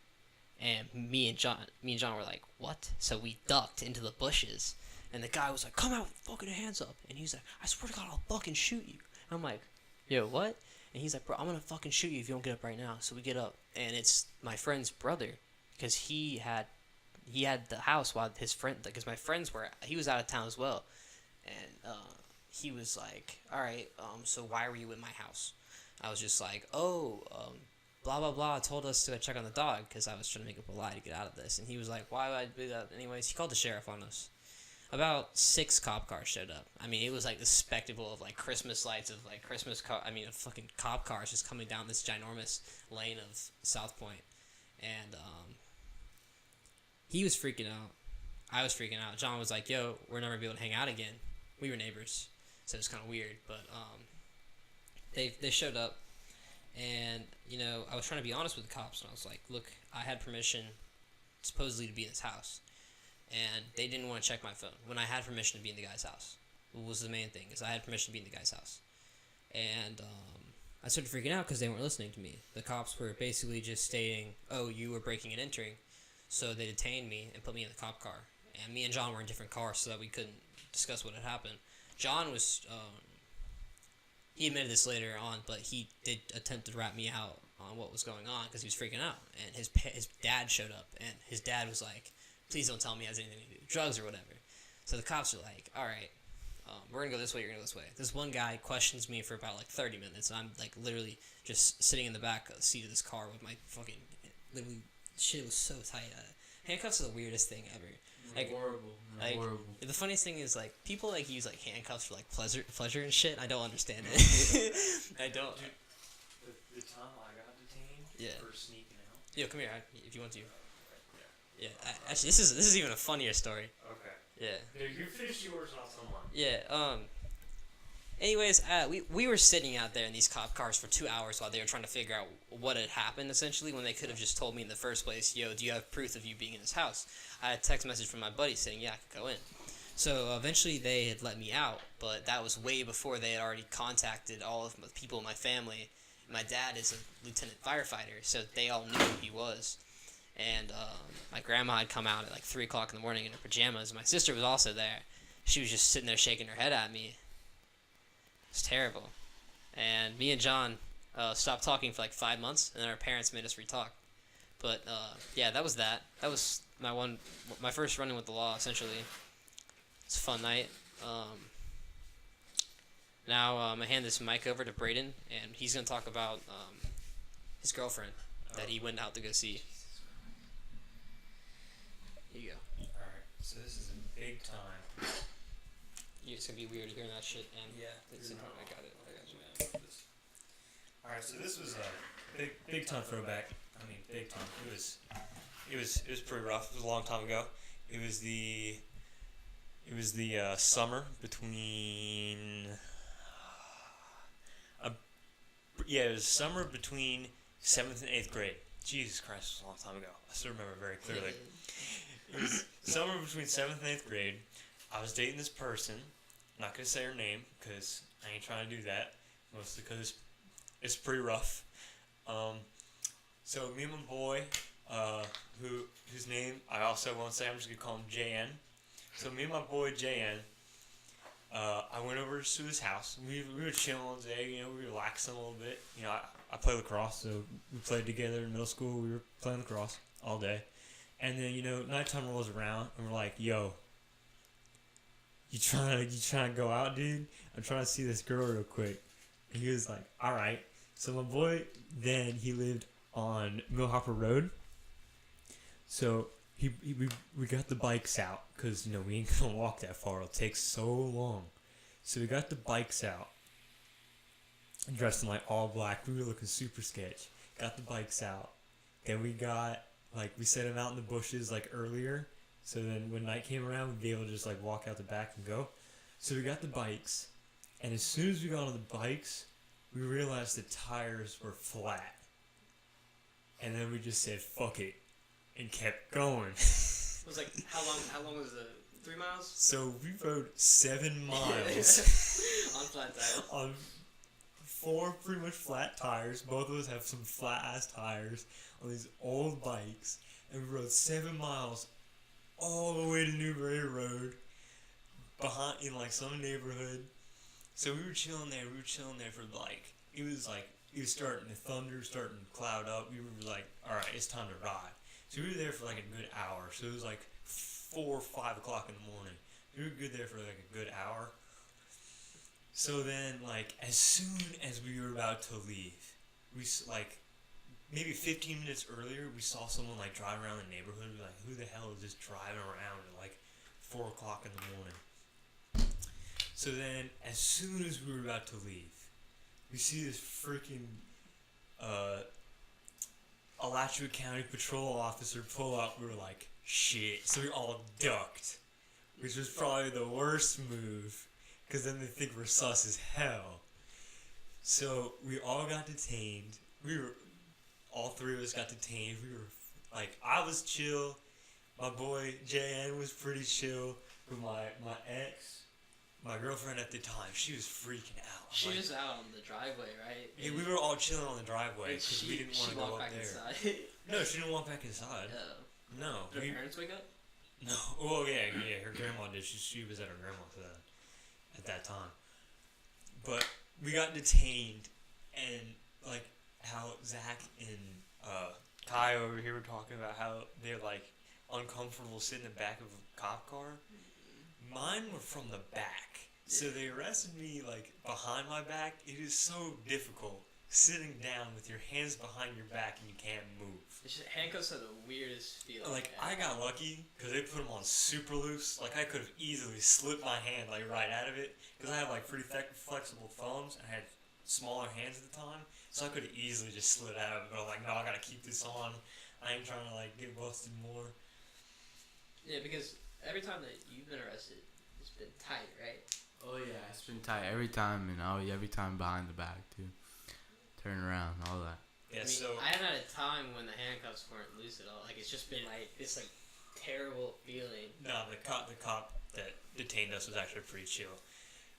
and me and John were like, "What?" So we ducked into the bushes, and the guy was like, "Come out, fucking hands up!" And he's like, "I swear to God, I'll fucking shoot you." And I'm like, "Yo, what?" And he's like, "Bro, I'm gonna fucking shoot you if you don't get up right now." So we get up, and it's my friend's brother, because he had the house while his friend, because my friends he was out of town as well, and he was like, "All right, so why were you in my house?" I was just like, "Oh, blah blah blah told us to check on the dog," because I was trying to make up a lie to get out of this, and he was like, "Why would I do that?" Anyways, he called the sheriff on us. About 6 cop cars showed up. I mean, it was like the spectacle of like Christmas lights, of like of fucking cop cars just coming down this ginormous lane of South Point, and he was freaking out. I was freaking out. John was like, "Yo, we're never gonna be able to hang out again." We were neighbors, so it was kind of weird. But they showed up, and I was trying to be honest with the cops, and I was like, "Look, I had permission, supposedly, to be in this house, and they didn't want to check my phone when I had permission to be in the guy's house." What was the main thing is I had permission to be in the guy's house, and I started freaking out because they weren't listening to me. The cops were basically just stating, "Oh, you were breaking and entering," so they detained me and put me in the cop car. And me and John were in different cars so that we couldn't discuss what had happened. John was, he admitted this later on, but he did attempt to rat me out on what was going on because he was freaking out. And his dad showed up, and his dad was like, "Please don't tell me it has anything to do with drugs or whatever." So the cops were like, "All right, we're going to go this way, you're going to go this way." This one guy questions me for about like 30 minutes, and I'm like literally just sitting in the back seat of this car with my fucking, literally, shit was so tight. Handcuffs are the weirdest thing ever. Like, horrible. Like, horrible. The funniest thing is, like, people, like, use, like, handcuffs for, like, pleasure and shit. I don't understand it. I don't. Dude, the time I got detained for sneaking out. Yo, come here, if you want to. Yeah, actually, this is even a funnier story. Okay. Yeah. Dude, you finish yours and I'll tell mine. Yeah, anyways, we were sitting out there in these cop cars for 2 hours while they were trying to figure out what had happened, essentially, when they could have just told me in the first place, "Yo, do you have proof of you being in this house?" I had a text message from my buddy saying, "Yeah, I could go in." So eventually they had let me out, but that was way before they had already contacted all of the people in my family. My dad is a lieutenant firefighter, so they all knew who he was. And my grandma had come out at like 3 o'clock in the morning in her pajamas. My sister was also there. She was just sitting there shaking her head at me. It's terrible. And me and John stopped talking for like 5 months, and then our parents made us re-talk. But yeah, that was that. That was my first run-in with the law, essentially. It's a fun night. Now I hand this mic over to Braden, and he's gonna talk about his girlfriend that he went out to go see. Here you go. Alright, so this is a big time. It's gonna be weird hearing that shit, and Yeah, I got it. Alright, so this was a big time throwback. I mean, big time. It was pretty rough. It was a long time ago. It was the summer between. It was summer between 7th and 8th grade. Jesus Christ, it was a long time ago. I still remember very clearly. It was summer between 7th and 8th grade. I was dating this person. I'm not gonna say her name because I ain't trying to do that. Mostly because it's pretty rough. So me and my boy, whose name I also won't say. I'm just gonna call him JN. So me and my boy JN, I went over to his house. We were chilling all day. We were relaxing a little bit. I play lacrosse, so we played together in middle school. We were playing lacrosse all day, and then nighttime rolls around, and we're like, "Yo, you trying to go out, dude? I'm trying to see this girl real quick." And he was like, "All right." So my boy, then he lived on Millhopper Road. So we got the bikes out because we ain't gonna walk that far. It'll take so long. So we got the bikes out, dressed in like all black. We were looking super sketch. Got the bikes out. Then we set them out in the bushes like earlier. So then when night came around, we'd be able to just like walk out the back and go. So we got the bikes, and as soon as we got on the bikes, we realized the tires were flat. And then we just said, "Fuck it," and kept going. It was like, how long was the 3 miles? So we rode 7 miles. On flat tires. On 4 pretty much flat tires. Both of us have some flat-ass tires on these old bikes. And we rode 7 miles all the way to Newberry Road. Behind, in like some neighborhood. So we were chilling there for like, it was starting to thunder, starting to cloud up. We were like, alright, it's time to ride. So we were there for like a good hour. So it was like 4 or 5 o'clock in the morning. We were good there for like a good hour. So then, like, as soon as we were about to leave, we, like, maybe 15 minutes earlier, we saw someone, like, driving around the neighborhood. We were like, who the hell is just driving around at, like, 4 o'clock in the morning? So then, as soon as we were about to leave, we see this freaking, Alachua County Patrol officer pull up. We were like, shit. So we all ducked, which was probably the worst move, because then they think we're sus as hell. So we all got detained. All 3 of us got detained. We were, like, I was chill. My boy JN was pretty chill. But my ex, my girlfriend at the time, she was freaking out. She was out on the driveway, right? Yeah, we were all chilling on the driveway because we didn't want to go up back there. Inside. No, she didn't walk back inside. No. Did her parents wake up? No. Well, yeah, her grandma did. She was at her grandma's at that time. But we got detained, and like how Zach and Caio over here were talking about how they're like uncomfortable sitting in the back of a cop car. Mine were from the back, so they arrested me like behind my back. It is so difficult sitting down with your hands behind your back and you can't move. Handcuffs are the weirdest feeling. Like, I got lucky because they put them on super loose. Like, I could have easily slipped my hand like right out of it because I have like pretty flexible thumbs and I had smaller hands at the time, so I could have easily just slid out of it. But I'm like, no, I gotta keep this on. I ain't trying to like get busted more. Yeah, because every time that you've been arrested, it's been tight, right? Oh yeah, it's been tight every time, and every time behind the back too. Turn around, all that. Yeah, I mean, so I haven't had a time when the handcuffs weren't loose at all. Like, it's just been like this like terrible feeling. no, the cop that detained us was actually pretty chill.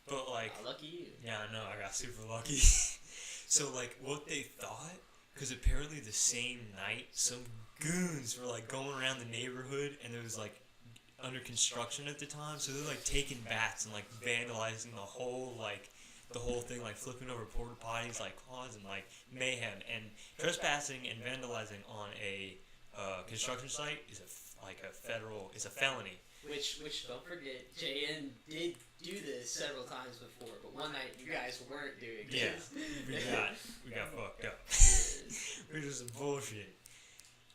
But like, lucky you. yeah, I know, I got super lucky. So like, what they thought, because apparently the same night, some goons were like going around the neighborhood, and it was like under construction at the time, so they're like taking bats and like vandalizing the whole thing, like flipping over porta potties, like causing like mayhem. And trespassing and vandalizing on a construction site is a felony. Which don't forget, JN did do this several times before, but one night you guys weren't doing Yeah, this. we got fucked up. We were just some bullshit.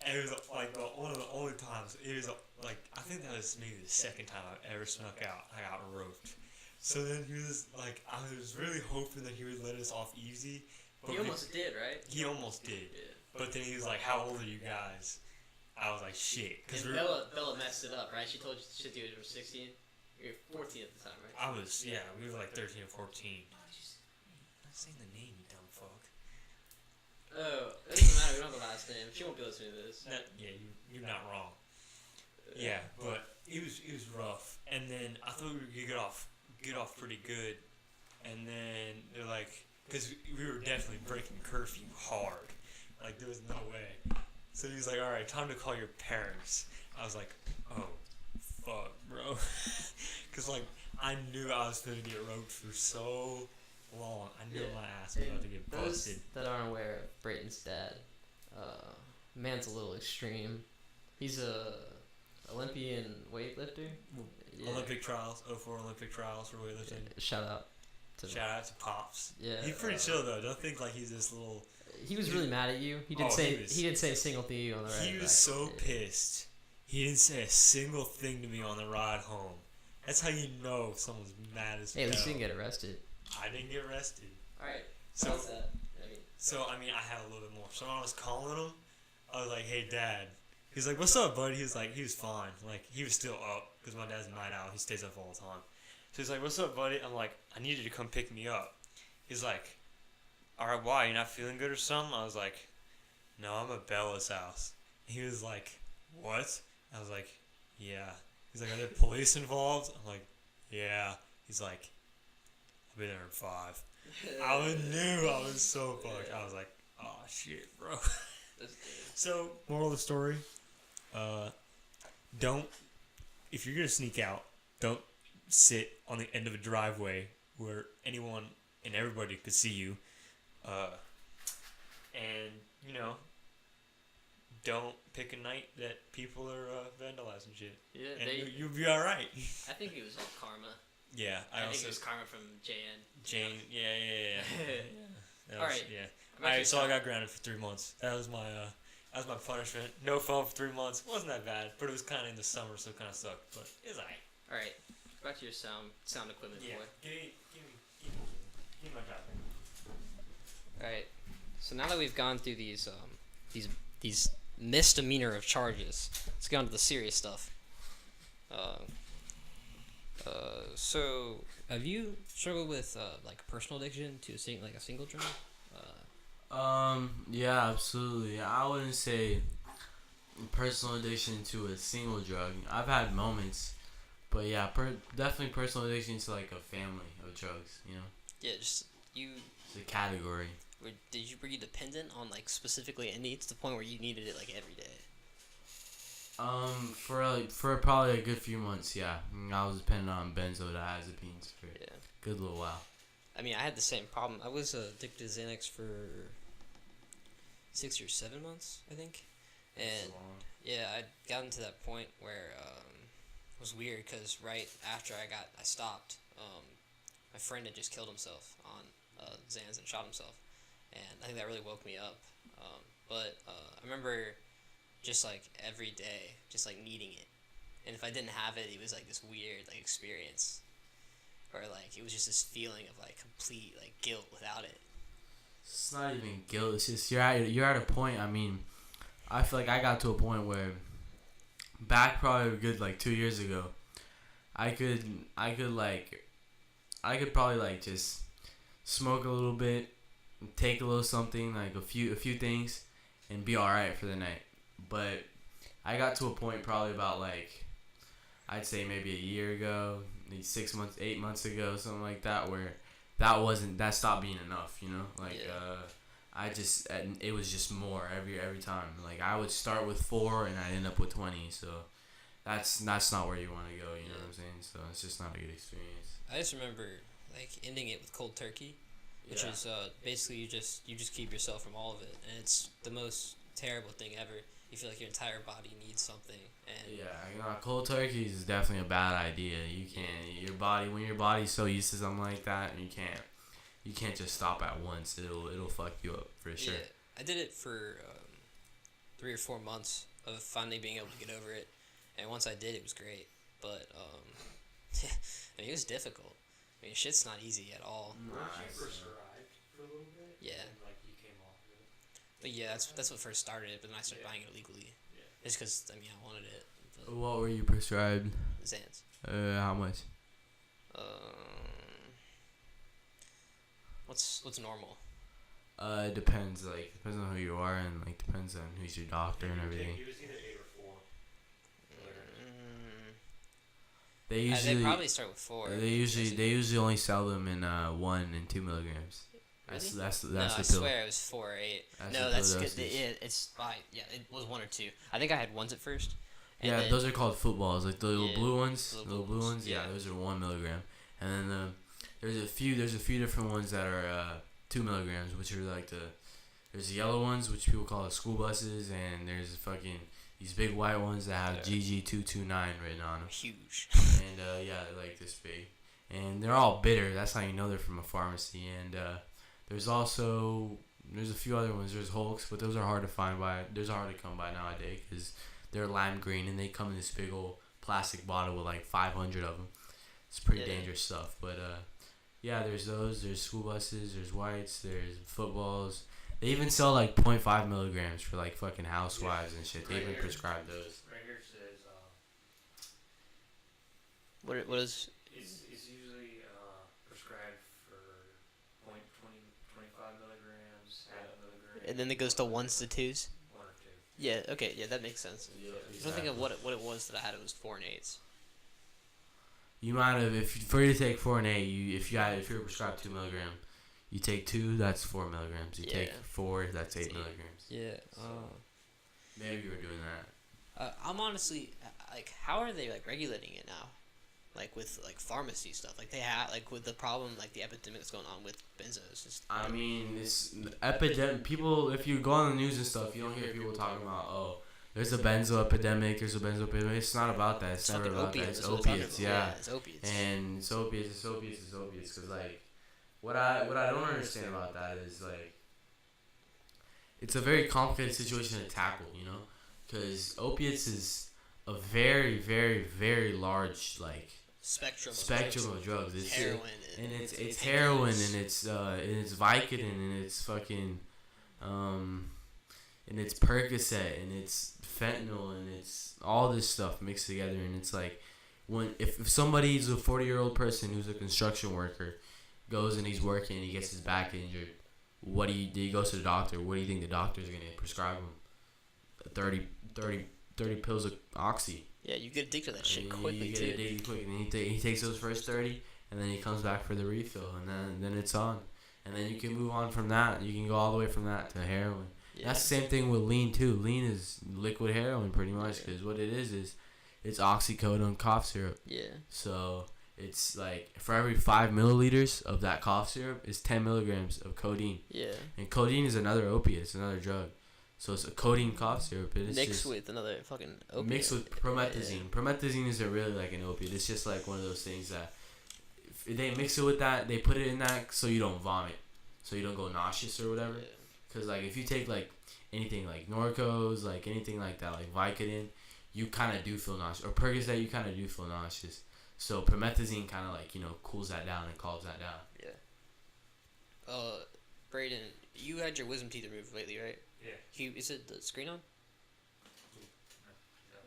And it was like one of the only times. It was like, I think that was maybe the second time I've ever snuck out. I got roped. So then he was like, I was really hoping that he would let us off easy. But He almost did, right? He almost did. Yeah. But then he was like, how old are you guys? I was like, shit. Cause And Bella messed it up, right? She told you you were 16. You were 14 at the time, right? We were like 13 or 14. I'm not saying the name, you dumb fuck. Oh, it doesn't matter. We don't have the last name. She won't be listening to this. You're not wrong. Yeah, but it was rough. And then I thought we were gonna get off pretty good. And then they're like, because we were definitely breaking curfew hard. Like, there was no way. So he was like, all right, time to call your parents. I was like, oh, fuck, bro. Because, like, I knew I was going to get roped for so long. I knew my ass was about to get busted. Those that aren't aware of Brayton's dad, man's a little extreme. He's a Olympian weightlifter. Yeah. Olympic trials, 04 Olympic trials for weightlifting. Shout out to Pops. Yeah. He's pretty chill though. Don't think like he's this little. He was really mad at you. He didn't say a single thing to you on the ride. He was so pissed. He didn't say a single thing to me on the ride home. That's how you know someone's mad as hell. Hey, at least you didn't get arrested. I didn't get arrested. All right. So how's that? I had a little bit more. So when I was calling him, I was like, "Hey, Dad." He's like, "What's up, buddy?" He was fine. Like, he was still up because my dad's a night owl. He stays up all the time. So he's like, "What's up, buddy?" I'm like, "I need you to come pick me up." He's like, "All right, why? You not feeling good or something?" I was like, "No, I'm at Bella's house." He was like, "What?" I was like, "Yeah." He's like, are there police involved? I'm like, yeah. He's like, I've been there in 5. I knew I was so fucked. I was like, oh shit, bro. So, moral of the story, don't, if you're gonna sneak out, don't sit on the end of a driveway where anyone and everybody could see you. And, you know, don't pick a night that people are vandalizing shit. Yeah, and you'll be alright. I think it was like karma. Yeah, I think it was karma from JN. Jane, yeah. Alright. Yeah. So I got grounded for 3 months. That was my punishment. No phone for 3 months. Wasn't that bad, but it was kind of in the summer, so it kind of sucked. But it's alright. Alright, back to your sound equipment, boy. Give me my job. Alright, so now that we've gone through these misdemeanor of charges, let's get on to the serious stuff. So have you struggled with like personal addiction to a single drug? Yeah, absolutely. I wouldn't say personal addiction to a single drug. I've had moments, but yeah, definitely personal addiction to like a family of drugs. You know. Yeah, just you. It's a category. Were you dependent on like specifically any to the point where you needed it like every day? For probably a good few months, yeah. I was dependent on benzodiazepines for a good little while. I mean, I had the same problem. I was addicted to Xanax for 6 or 7 months, I think. And yeah, I got to that point where it was weird because right after I stopped, my friend had just killed himself on Xans and shot himself, and I think that really woke me up. But I remember just like every day, just like needing it, and if I didn't have it, it was like this weird like experience, or like it was just this feeling of like complete like guilt without it. It's not even guilt. It's just you're at a point. I mean, I feel like I got to a point where back probably a good like 2 years ago, I could probably like just smoke a little bit, take a little something like a few things, and be alright for the night. But I got to a point probably about like I'd say maybe a year ago, maybe 6 months, 8 months ago, something like that, where that stopped being enough, you know? Like it was just more every time. Like I would start with 4 and I'd end up with 20, so that's not where you want to go, you know what I'm saying? So it's just not a good experience. I just remember like ending it with cold turkey, which is basically you just keep yourself from all of it, and it's the most terrible thing ever. You feel like your entire body needs something, and cold turkey is definitely a bad idea. You can't when your body's so used to something like that, you can't just stop at once. It'll fuck you up for sure. Yeah, I did it for 3 or 4 months of finally being able to get over it, and once I did, it was great. But I mean, it was difficult. I mean, shit's not easy at all. Weren't you prescribed for a little bit? Yeah. And, like, you came off of it? But yeah, that's what first started it, but then I started buying it illegally. Yeah. Just because, I mean, I wanted it. But What were you prescribed? Xans. How much? What's normal? It depends. Like depends on who you are, and like depends on who's your doctor and everything. It was either 8 or 4. They probably start with 4. They usually only sell them in 1 and 2 milligrams. Really? That's no, the I pill. swear it was 4 or 8. That's good. dosage. It was 1 or 2. I think I had ones at first. Yeah, then, those are called footballs, like the little blue ones. the Little blue ones. Yeah, those are 1 milligram. And then there's a few different ones that are 2 milligrams, which are like there's the yellow ones, which people call the school buses, and there's these big white ones that have GG229 written on them. Huge. And they're like this big, and they're all bitter. That's how you know they're from a pharmacy. And there's a few other ones. There's Hulks, but those are hard to come by nowadays because they're lime green and they come in this big old plastic bottle with like 500 of them. It's pretty dangerous stuff. But there's those. There's school buses. There's whites. There's footballs. They even sell like 0.5 milligrams for like fucking housewives and shit. They even prescribe those. Right here says What is? It's usually prescribed for 0.25 milligrams, half a milligram. And then it goes to 1s to 2s. 1 or 2. Yeah. Okay. Yeah, that makes sense. Yeah, I'm trying to think of what it was that I had. It was 4 and 8s. You might have for you to take 4 and 8. If you're prescribed 2 milligram, you take 2. That's 4 milligrams. You take 4. That's 8 milligrams. Yeah. So maybe you were doing that. I'm honestly like, how are they like regulating it now? Like with like pharmacy stuff, like they have like with the problem, like the epidemic that's going on with benzos. Just, I mean, it's epidemic. People, if you go on the news and stuff, you don't hear people talking about, oh, there's a benzo epidemic. There's a benzo epidemic. It's not about that. It's never about that. It's opiates. Yeah. It's opiates. And it's opiates. Because like, what I don't understand about that is like, it's a very complicated situation to tackle. You know, because opiates is a very, very, very large like spectrum of drugs. It's heroin, and it's heroin, and it's Vicodin, and it's fucking and it's Percocet, and it's fentanyl, and it's all this stuff mixed together. And it's like, if somebody's a 40-year-old person who's a construction worker goes and he's working and he gets his back injured, he goes to the doctor, what do you think the doctor's gonna prescribe him? 30 pills of oxy. Yeah, you get addicted to that shit quickly, you get addicted quick, and he takes those first 30, and then he comes back for the refill, and then it's on. And then you can move on from that. You can go all the way from that to heroin. Yeah. That's the same thing with lean, too. Lean is liquid heroin, pretty much, because what it is it's oxycodone cough syrup. Yeah. So it's like, for every 5 milliliters of that cough syrup is 10 milligrams of codeine. Yeah. And codeine is another opiate. It's another drug. So it's a codeine cough syrup. Mixed with another fucking opiate. Mixed with promethazine. Yeah. Promethazine isn't really like an opiate. It's just like one of those things that if they mix it with that, they put it in that so you don't vomit. So you don't go nauseous or whatever. Because like if you take like anything like Norcos, like anything like that, like Vicodin, you kind of do feel nauseous. Or Percocet, you kind of do feel nauseous. So promethazine kind of like, cools that down and calms that down. Yeah. Brayden, you had your wisdom teeth removed lately, right? Yeah. Is it the screen on?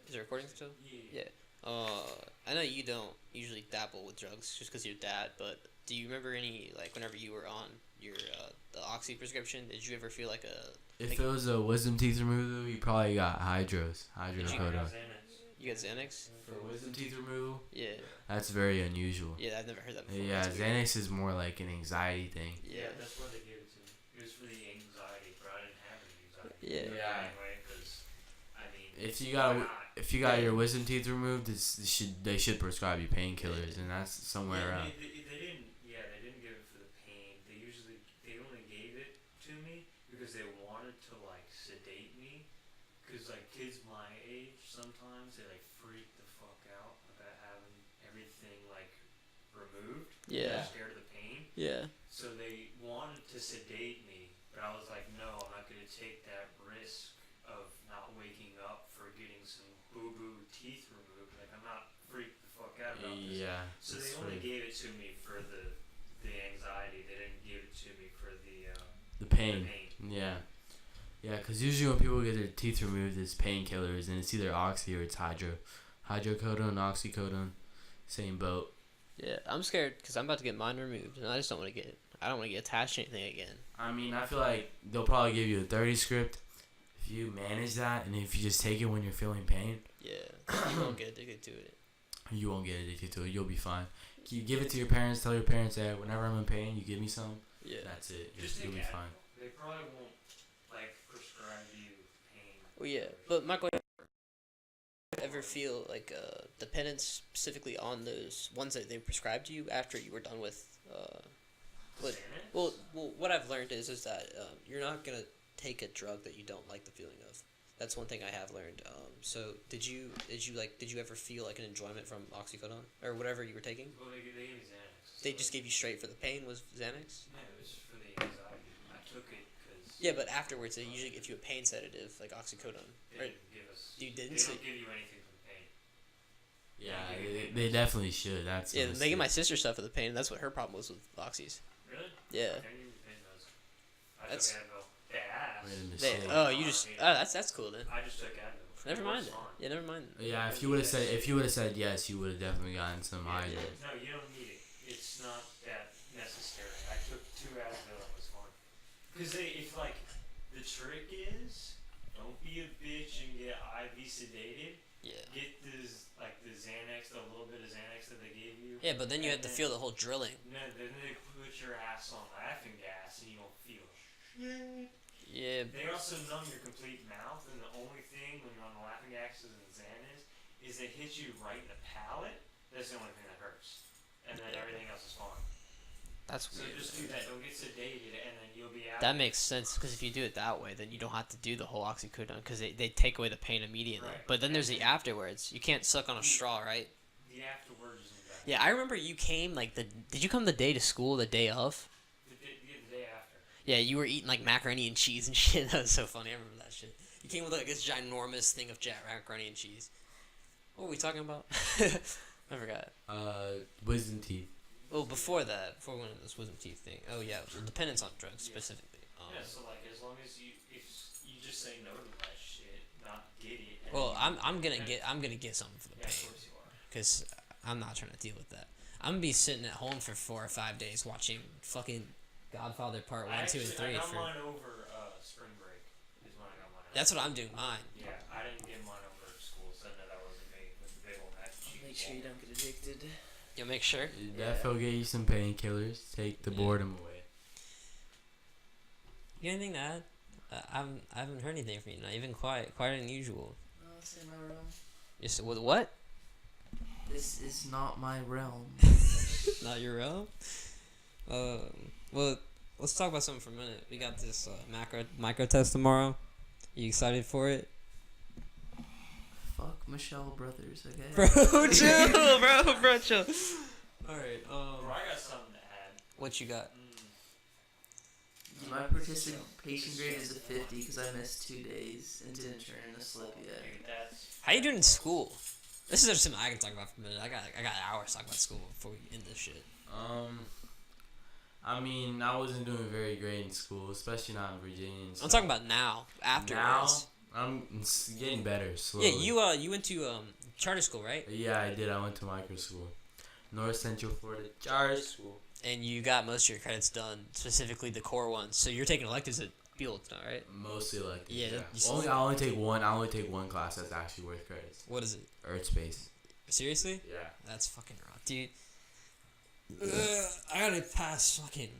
Is it recording still? Yeah. I know you don't usually dabble with drugs just because you're dad, but do you remember any, like, whenever you were on your the oxy prescription, did you ever feel like If it was a wisdom teeth removal, you probably got hydrocodone. You got Xanax? For wisdom teeth removal? Yeah. That's very unusual. Yeah, I've never heard that before. Yeah, Xanax is more like an anxiety thing. Yeah, that's why they gave it to me. It was for the anxiety, but I didn't have any anxiety. Yeah. Anyway, because, I mean, if you got your wisdom teeth removed, they should prescribe you painkillers, and that's somewhere around. They didn't give it for the pain. They only gave it to me because they wanted to like sedate me. Because like kids my age, sometimes they like freak the fuck out about having everything like removed. Yeah. They're scared of the pain. Yeah. So they wanted to sedate me, but I was like, no, I'm not gonna take that risk of not waking up for getting some boo-boo teeth removed. Like, I'm not freaked the fuck out about this. Yeah. So they only gave it to me for the anxiety. They didn't give it to me for the pain. Yeah. Yeah, because usually when people get their teeth removed, it's painkillers, and it's either oxy or it's hydrocodone, oxycodone, same boat. Yeah, I'm scared because I'm about to get mine removed, and I just don't want to get attached to anything again. I mean, I feel like they'll probably give you a 30 script if you manage that, and if you just take it when you're feeling pain. Yeah, you won't get addicted to it. You won't get addicted to it. You'll be fine. You give it to your parents. Tell your parents that whenever I'm in pain, you give me some. Yeah. That's it. You'll be fine. They probably won't like prescribe you pain. Well, yeah, but Michael, ever feel like dependence specifically on those ones that they prescribed you after you were done with? What I've learned is that you're not gonna take a drug that you don't like the feeling of. That's one thing I have learned. So did you ever feel like an enjoyment from oxycodone or whatever you were taking? Well, they gave me Xanax. They just gave you straight for the pain was Xanax? No, it was for the anxiety. I took it because. Yeah, but afterwards they usually give you a pain sedative like oxycodone. They didn't give us. You didn't. They don't give you anything for the pain. Yeah, they definitely should. That's they give my sister stuff for the pain. That's what her problem was with oxys. Really? Yeah. I took Advil. That's cool then. I just took Advil. Never mind. Yeah, never mind. Yeah, if you would have said yes, you would have definitely gotten some hydro. No, you don't need it. It's not that necessary. I took 2 Advil and it was fine. Because if like the trick is, don't be a bitch and get IV sedated. Yeah. Get this, like, the Xanax, the little bit of Xanax that they gave you. Yeah, but then you have to feel the whole drilling. No, then they put your ass on laughing gas and you don't feel shit. Yeah. They also numb your complete mouth, and the only thing when you're on the laughing gas and Xanax is they hit you right in the palate. That's the only thing that hurts. And then everything else is fine. That's so weird. just do that. Don't get sedated, and then you'll be out. That makes sense, because if you do it that way, then you don't have to do the whole oxycodone, because they take away the pain immediately. Right. But then there's the afterwards. You can't suck on a straw, right? The afterwards isn't bad. Yeah, I remember you came, like, did you come the day to school, the day of? The day after. Yeah, you were eating, like, macaroni and cheese and shit. That was so funny. I remember that shit. You came with, like, this ginormous thing of macaroni and cheese. What were we talking about? I forgot. Wisdom teeth. Well, before we went into this wisdom teeth thing. Oh, yeah, dependence on drugs, specifically. Yeah, so, like, as long as if you just say no to that shit, not get it. Well, I'm gonna get something for the Yeah, of pain, course you are. because I'm not trying to deal with that. I'm gonna be sitting at home for 4 or 5 days watching fucking Godfather Part 1, 2, and 3. I got mine over spring break. Is when I got mine. That's what I'm doing mine. Yeah, I didn't get mine over school, so no, that wasn't me with the big old mac and cheese. Make sure you don't get addicted. You'll make sure. That'll get you some painkillers. Take the boredom away. You got anything to add? I haven't heard anything from you. Not even quieter than usual. No, it's in my realm. Just what? This is not my realm. Not your realm. Well, let's talk about something for a minute. We got this micro test tomorrow. You excited for it? Fuck Michelle Brothers, okay? Bro, chill, bro, chill. All right. Bro, I got something to add. What you got? My participation grade is a 50 because I missed 2 days and didn't turn in a slip yet. Dude, that's How you doing in school? This is just something I can talk about for a minute. I got hours to talk about school before we end this shit. I mean, I wasn't doing very great in school, especially not in Virginia. And I'm stuff. talking about now, afterwards. Now, I'm getting better slowly. Yeah, you went to charter school, right? Yeah, I did. I went to micro school, North Central Florida Charter School. And you got most of your credits done, specifically the core ones. So you're taking electives at Beals now, right? Mostly electives. Yeah, I only take one class that's actually worth credits. What is it? Earth space. Seriously? Yeah. That's fucking wrong, dude. I gotta pass fucking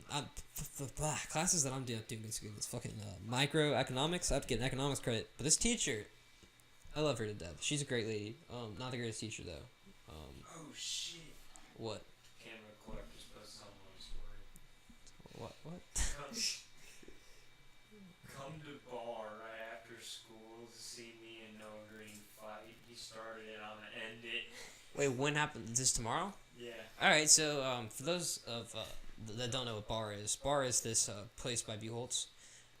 classes that I'm doing in school. It's fucking microeconomics. I have to get an economics credit, but this teacher, I love her to death. She's a great lady. Not the greatest teacher though. oh shit. What? Camera Clark just posted something on his story. What? Come to bar right after school to see me and Noah Green fight. He started it. I'm gonna end it. Wait, when happened? Is this tomorrow? Yeah. All right. So for those of that don't know what bar is this place by Buchholz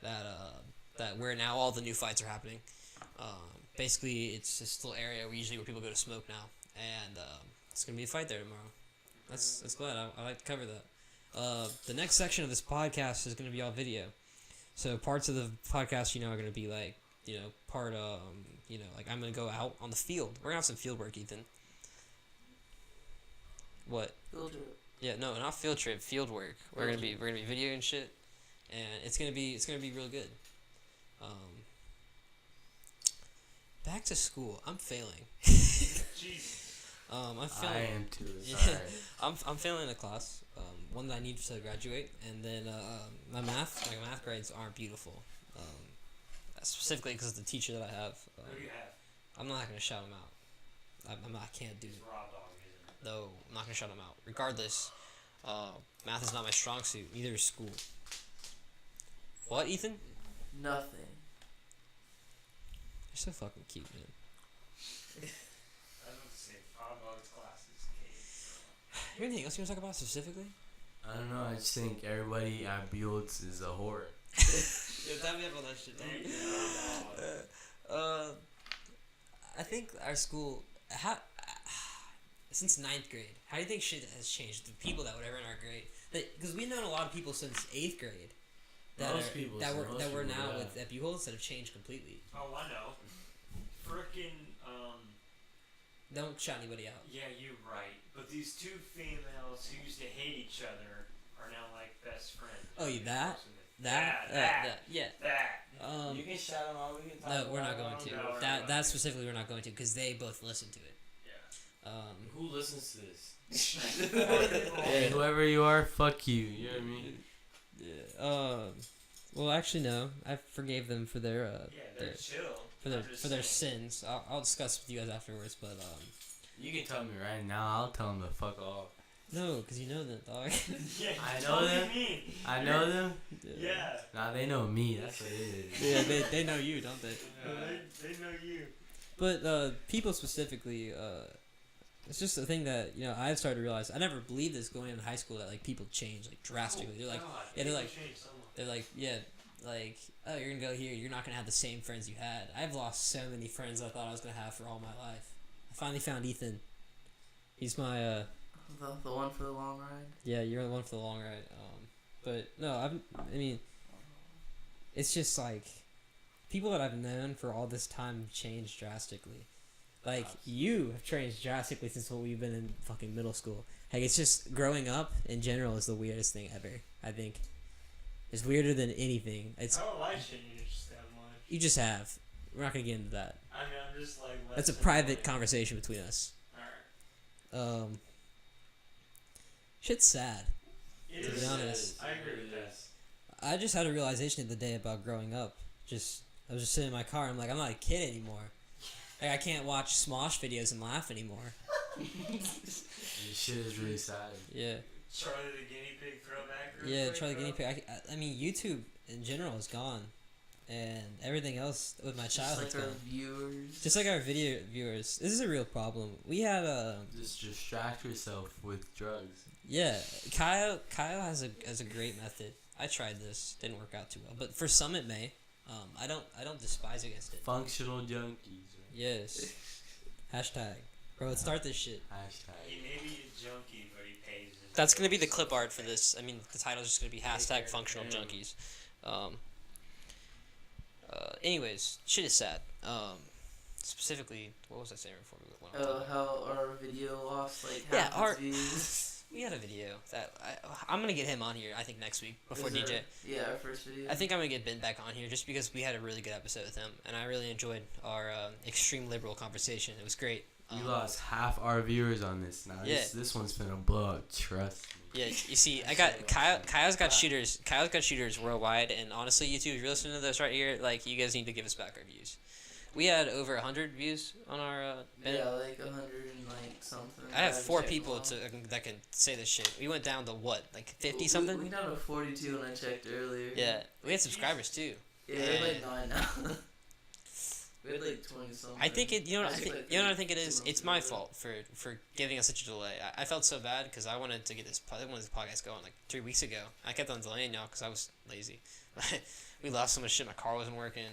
that where now all the new fights are happening. Basically, it's this little area where usually where people go to smoke now, and it's gonna be a fight there tomorrow. That's glad. I like to cover that. The next section of this podcast is gonna be all video. So parts of the podcast, are gonna be like, part like I'm gonna go out on the field. We're gonna have some field work, Ethan. What? Field trip. Yeah, no, not field trip, field work. We're gonna be videoing shit, and it's gonna be real good. Back to school. I'm failing. Jesus. I'm failing. I am too. Yeah, Sorry. I'm failing a class. One that I need to graduate, and then my math grades aren't beautiful. Specifically because of the teacher that I have. Who do you have? I'm not gonna shout him out. I can't do it. It's Raw Dog, isn't it? No, I'm not gonna shut him out. Regardless, math is not my strong suit. Neither is school. What, Ethan? Nothing. You're so fucking cute, man. I was about to say Raw Dog's classes. Anything else you want to talk about specifically? I don't know. I just think everybody at Buell's is a whore. Yo, tell me about that shit, I think our school, since 9th grade, how do you think shit has changed? The people that were ever in our grade, because we've known a lot of people since 8th grade that were now with at Buchholz that have changed completely. Oh, I know. Frickin' Don't shout anybody out. Yeah, you're right. But these two females who used to hate each other are now like best friends. Oh, you that? That. Yeah. You can shout them out. We can talk No, about we're not it. going to. No, we're That not. that specifically we're not going to because they both listen to it. Yeah. Who listens to this? Yeah. Hey, whoever you are, fuck you. You know what I mean? Yeah. Well, actually, no. I forgave them for their They're chill. for their sins. I'll discuss with you guys afterwards, but You can tell me right now. I'll tell them to fuck off. no, because you know them, dog. Yeah, I you know told them. me. I know them. Yeah. Nah, they know me. That's what it is. Yeah, they know you, don't they? They know you. But people specifically, it's just a thing that I've started to realize. I never believed this going into high school that like people change like drastically. They're like, oh, you're gonna go here. You're not gonna have the same friends you had. I've lost so many friends I thought I was gonna have for all my life. I finally found Ethan. He's my the one for the long ride. Yeah, you're the one for the long ride. But no, I mean, it's just like people that I've known for all this time have changed drastically. Like you have changed drastically since when we've been in fucking middle school. Like it's just growing up in general is the weirdest thing ever. I think it's weirder than anything. It's How have I changed that much? you just have. We're not gonna get into that. I mean, I'm just like. That's a less private annoying. conversation between us. Alright. Shit's sad. It To be is. honest. I agree with that. I just had a realization the other day about growing up. I was just sitting in my car. I'm like, I'm not a kid anymore. Like I can't watch Smosh videos and laugh anymore. This shit is really sad. Yeah. Charlie the guinea pig throwback. real Yeah, quick, Charlie bro. Guinea Pig. I mean, YouTube in general is gone, and everything else with my Just childhood's like our gone. viewers. Just like our video viewers, this is a real problem. We had Just distract yourself with drugs. yeah, Caio has a great method. I tried this, didn't work out too well, but for some it may. I don't despise against it. Functional junkies. Right? Yes. Hashtag. Bro, let's start this shit. Hashtag. He may be a junkie, but he pays. his That's gonna be bills. the clip art for this. I mean, the title's just gonna be hashtag functional Yeah. junkies. Anyways, shit is sad. Specifically, what was I saying before we went on? How our video lost like Yeah, half our- its views. We had a video that I'm gonna get him on here. I think next week before Is DJ. our- Yeah, our first video. I think I'm gonna get Ben back on here just because we had a really good episode with him, and I really enjoyed our extreme liberal conversation. It was great. We lost half our viewers on this. Now this one's finna blow up. Trust me. Yeah, you see, I got Kaio's got shooters. Kaio's got shooters worldwide, and honestly, you two, if you're listening to this right here, like you guys need to give us back our views. We had over 100 views on our. Ben. Yeah, like 100 and like something. I have I've 4 checked people them all. that can say this shit. We went down to what, like 50 We something? down to 42 when I checked earlier. Yeah, we had subscribers too. Yeah, we had like 9 now. We had like 20 something. I think it. You know what I Actually, think. like You know what I think it 2 is. months It's my ago. fault for giving us such a delay. I felt so bad because I wanted to get this. I wanted this podcast going like 3 weeks ago. I kept on delaying y'all because I was lazy. We lost so much shit. My car wasn't working,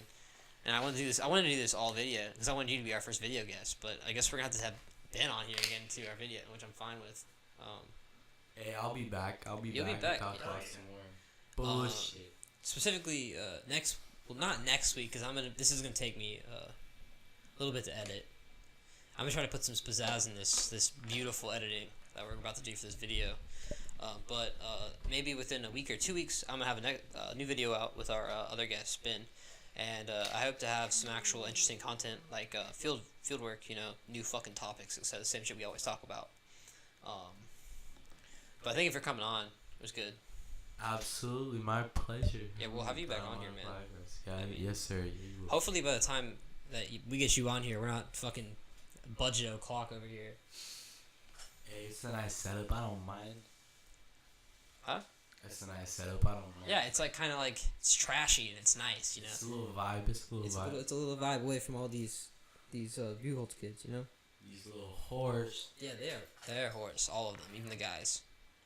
and I wanted to do this. I wanted to do this all video because I wanted you to be our first video guest. But I guess we're gonna have to have Ben on here again to our video, which I'm fine with. Hey, I'll be back. You'll be back. back, To talk yeah. about some more bullshit. Specifically, not next week because This is gonna take me a little bit to edit. I'm gonna try to put some pizzazz in this beautiful editing that we're about to do for this video. But maybe within a week or 2 weeks, I'm gonna have a new video out with our other guest, Ben, and I hope to have some actual interesting content like field work, new fucking topics instead of the same shit we always talk about. But thank you for coming on. It was good. Absolutely, my pleasure. Yeah, we'll have you back on here, man. Yeah, I mean, yes, sir. You will. Hopefully, by the time that we get you on here, we're not fucking budget o'clock over here. Hey, it's a nice setup. I don't mind. Huh? It's a nice setup. I don't mind. Yeah, it's like kind of like it's trashy and it's nice, It's a little vibe. It's a little vibe. It's a little vibe away from all these Buchholz kids, These little whores. Yeah, they're whores, all of them, even the guys.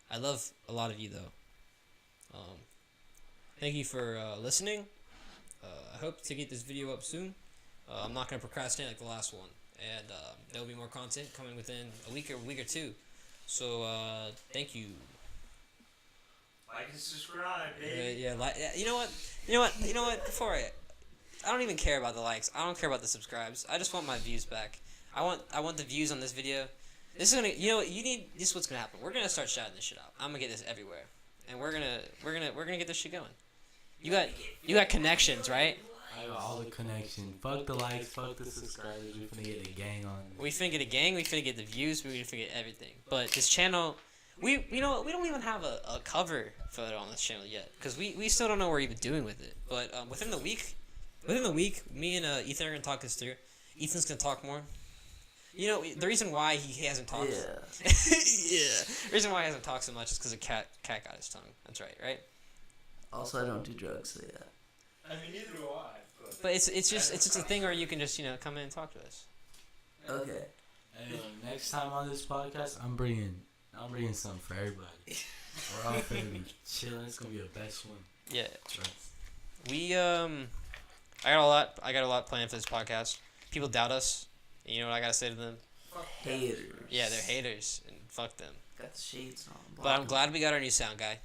I love a lot of you though. Thank you for listening. I hope to get this video up soon. I'm not gonna procrastinate like the last one, and there will be more content coming within a week or 2. So thank you. Like and subscribe, baby. You know what? Before I don't even care about the likes. I don't care about the subscribes. I just want my views back. I want the views on this video. This is gonna. You know what? This is what's gonna happen. We're gonna start shouting this shit out. I'm gonna get this everywhere, and we're gonna get this shit going. you got connections, right? I got all the connection. Fuck the likes, fuck the subscribers. We finna get a gang on. We finna get a gang. We finna get the views. We finna get everything. But this channel, we don't even have a cover photo on this channel yet because we still don't know what we're even doing with it. But within the week, me and Ethan are gonna talk this through. Ethan's gonna talk more. You know, the reason why he hasn't talked. Yeah. The reason why he hasn't talked so much is because a cat got his tongue. That's right? Also, I don't do drugs, so yeah. I mean, neither do I. But it's just a thing where you can just come in and talk to us. Okay. Hey, next time on this podcast, I'm bringing something for everybody. We're all gonna be chilling. It's gonna be the best one. Yeah. Right. We I got a lot planned for this podcast. People doubt us. You know what I gotta say to them? Haters. Yeah, they're haters, and fuck them. Got the shades on. But I'm glad we got our new sound guy.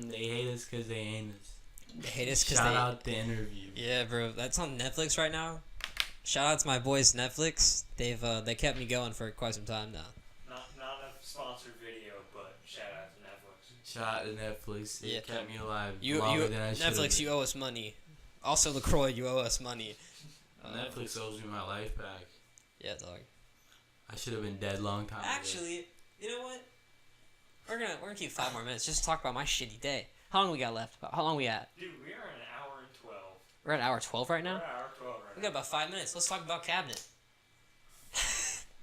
They hate us because they ain't us. They hate us because Shout out the interview. Yeah, bro, that's on Netflix right now. Shout out to my boys Netflix. They kept me going for quite some time now. Not a sponsored video, but shout out to Netflix. Shout out to Netflix. It kept me alive You Netflix, you owe us money. Also, LaCroix, you owe us money. Netflix owes me my life back. Yeah, dog. I should have been dead long time ago. Actually, you know what? We're gonna keep 5 more minutes just to talk about my shitty day. How long we got left? How long we at? Dude, we are an hour and 12. We're at hour 12 right now. We're at hour 12 right We now. got about 5 minutes. Let's talk about cabinet.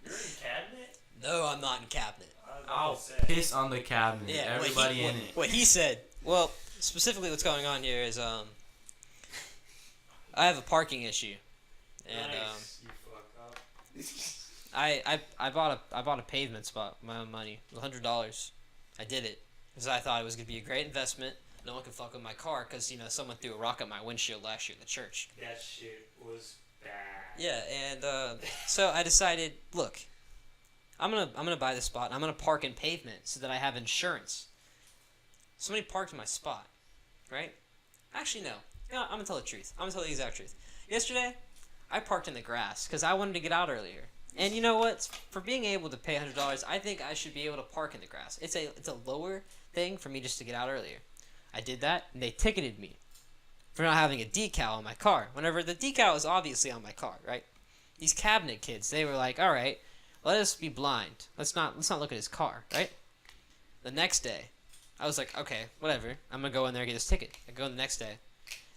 You're in cabinet? No, I'm not in cabinet. I'll piss on the cabinet. Yeah, everybody in it. What he said. Well, specifically, what's going on here is I have a parking issue, and Nice. You fuck up. I bought a pavement spot with my own money, $100. I did it because I thought it was gonna be a great investment. No one could fuck with my car because someone threw a rock at my windshield last year at the church. That shit was bad. Yeah, and so I decided, look, I'm gonna buy this spot. And I'm gonna park in pavement so that I have insurance. Somebody parked in my spot, right? Actually, no. I'm gonna tell the truth. I'm gonna tell the exact truth. Yesterday, I parked in the grass because I wanted to get out earlier. And you know what? For being able to pay $100, I think I should be able to park in the grass. It's a lower thing for me just to get out earlier. I did that, and they ticketed me for not having a decal on my car. Whenever the decal is obviously on my car, right? These cabinet kids, they were like, "All right, let us be blind. Let's not look at his car," right? The next day, I was like, "Okay, whatever. I'm gonna go in there and get this ticket." I go the next day.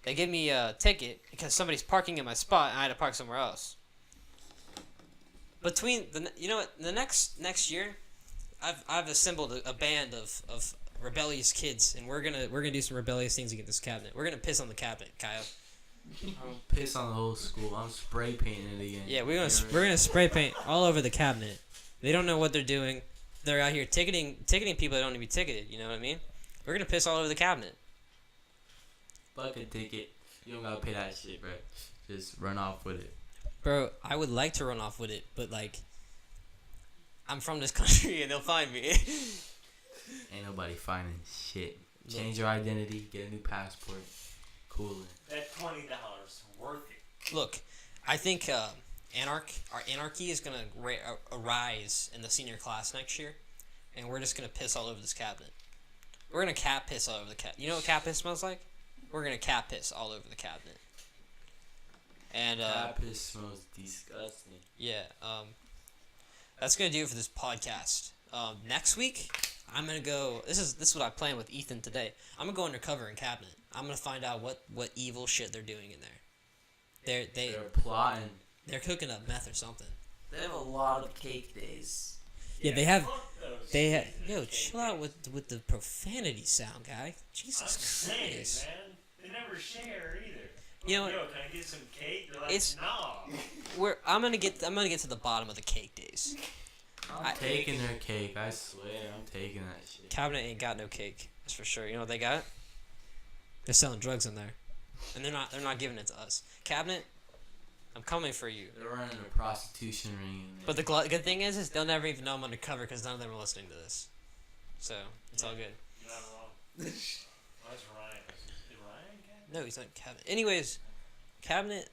They give me a ticket because somebody's parking in my spot, and I had to park somewhere else. Between the next year, I've assembled a band of rebellious kids, and we're gonna do some rebellious things against this cabinet. We're gonna piss on the cabinet, Caio. I'm gonna piss on the whole school. I'm spray painting it again. Yeah, we're gonna spray paint all over the cabinet. They don't know what they're doing. They're out here ticketing people that don't need to be ticketed. You know what I mean? We're gonna piss all over the cabinet. Fuck a ticket. You don't gotta pay that shit, bro. Just run off with it. Bro, I would like to run off with it, but I'm from this country and they'll find me. Ain't nobody finding shit. Change your identity, get a new passport. Coolin'. That $20 worth it. Look, I think anarchy is gonna arise in the senior class next year, and we're just gonna piss all over this cabinet. We're gonna cat piss all over the cabinet. You know what cat piss smells like? We're gonna cat piss all over the cabinet. And cat piss smells disgusting. Yeah. That's gonna do it for this podcast. Next week, I'm gonna go. This is what I planned with Ethan today. I'm gonna go undercover in cabinet. I'm gonna find out what evil shit they're doing in there. They're plotting. They're cooking up meth or something. They have a lot of cake days. Yeah, they have. Yo, chill out with the profanity sound, guy. Jesus Christ. Man. They never share either. You know what? Yo, can I get some cake? They're like, It's- nah. I'm gonna get to the bottom of the cake days. I'm taking their cake. I swear, I'm taking that shit. Cabinet ain't got no cake. That's for sure. You know what they got? They're selling drugs in there, and they're not giving it to us. Cabinet, I'm coming for you. They're running a prostitution ring in there. But the good thing is they'll never even know I'm undercover because none of them are listening to this. So it's all good. You're not wrong. Where's Ryan? Is Ryan in cabinet? No, he's not in cabinet. Anyways, cabinet.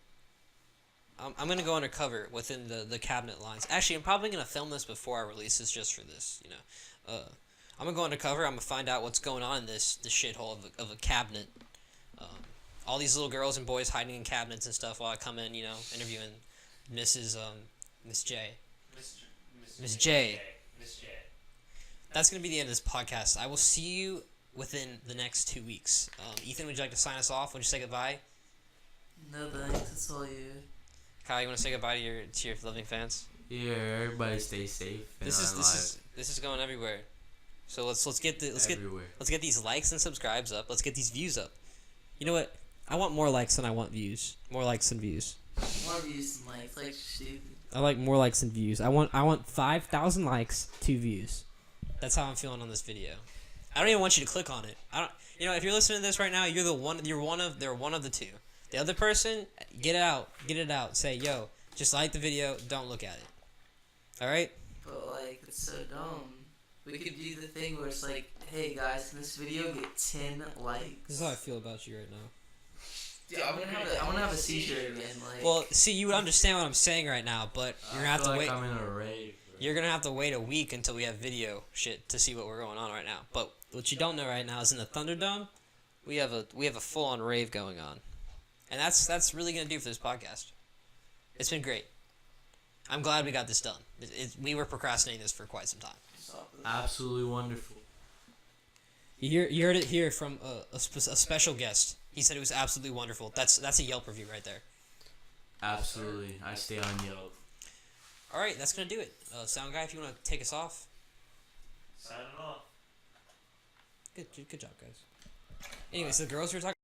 I'm gonna go undercover within the cabinet lines. Actually, I'm probably gonna film this before I release this, just for this. I'm gonna go undercover. I'm gonna find out what's going on in this shithole of a cabinet. All these little girls and boys hiding in cabinets and stuff while I come in, interviewing Miss J. Miss J. That's gonna be the end of this podcast. I will see you within the next 2 weeks. Ethan, would you like to sign us off? Would you say goodbye? No thanks. It's all you. Kyle, you want to say goodbye to your loving fans? Yeah, everybody stay safe. This is going everywhere. So let's get these likes and subscribes up. Let's get these views up. You know what? I want more likes than I want views. More likes than views. More views than likes. Like stupid. I like more likes than views. I want 5,000 likes, 2 views. That's how I'm feeling on this video. I don't even want you to click on it. I don't. If you're listening to this right now, they're one of the two. The other person, get it out. Say, yo, just like the video, don't look at it. All right? But like, it's so dumb. We could do the thing where it's like, hey guys, in this video, get 10 likes. This is how I feel about you right now. Dude, I'm gonna have a seizure again. Like. Well, see, you would understand what I'm saying right now, but you're gonna have to wait. I'm in a rave. You're gonna have to wait a week until we have video shit to see what we're going on right now. But what you don't know right now is in the Thunderdome, we have a full on rave going on, and that's really gonna do for this podcast. It's been great. I'm glad we got this done. We were procrastinating this for quite some time. Absolutely wonderful. You heard it here from a special guest. He said it was absolutely wonderful. That's a Yelp review right there. Absolutely. I stay on Yelp. All right, that's going to do it. Sound guy, if you want to take us off. Signing off. Good job, guys. Anyways, the girls were talking.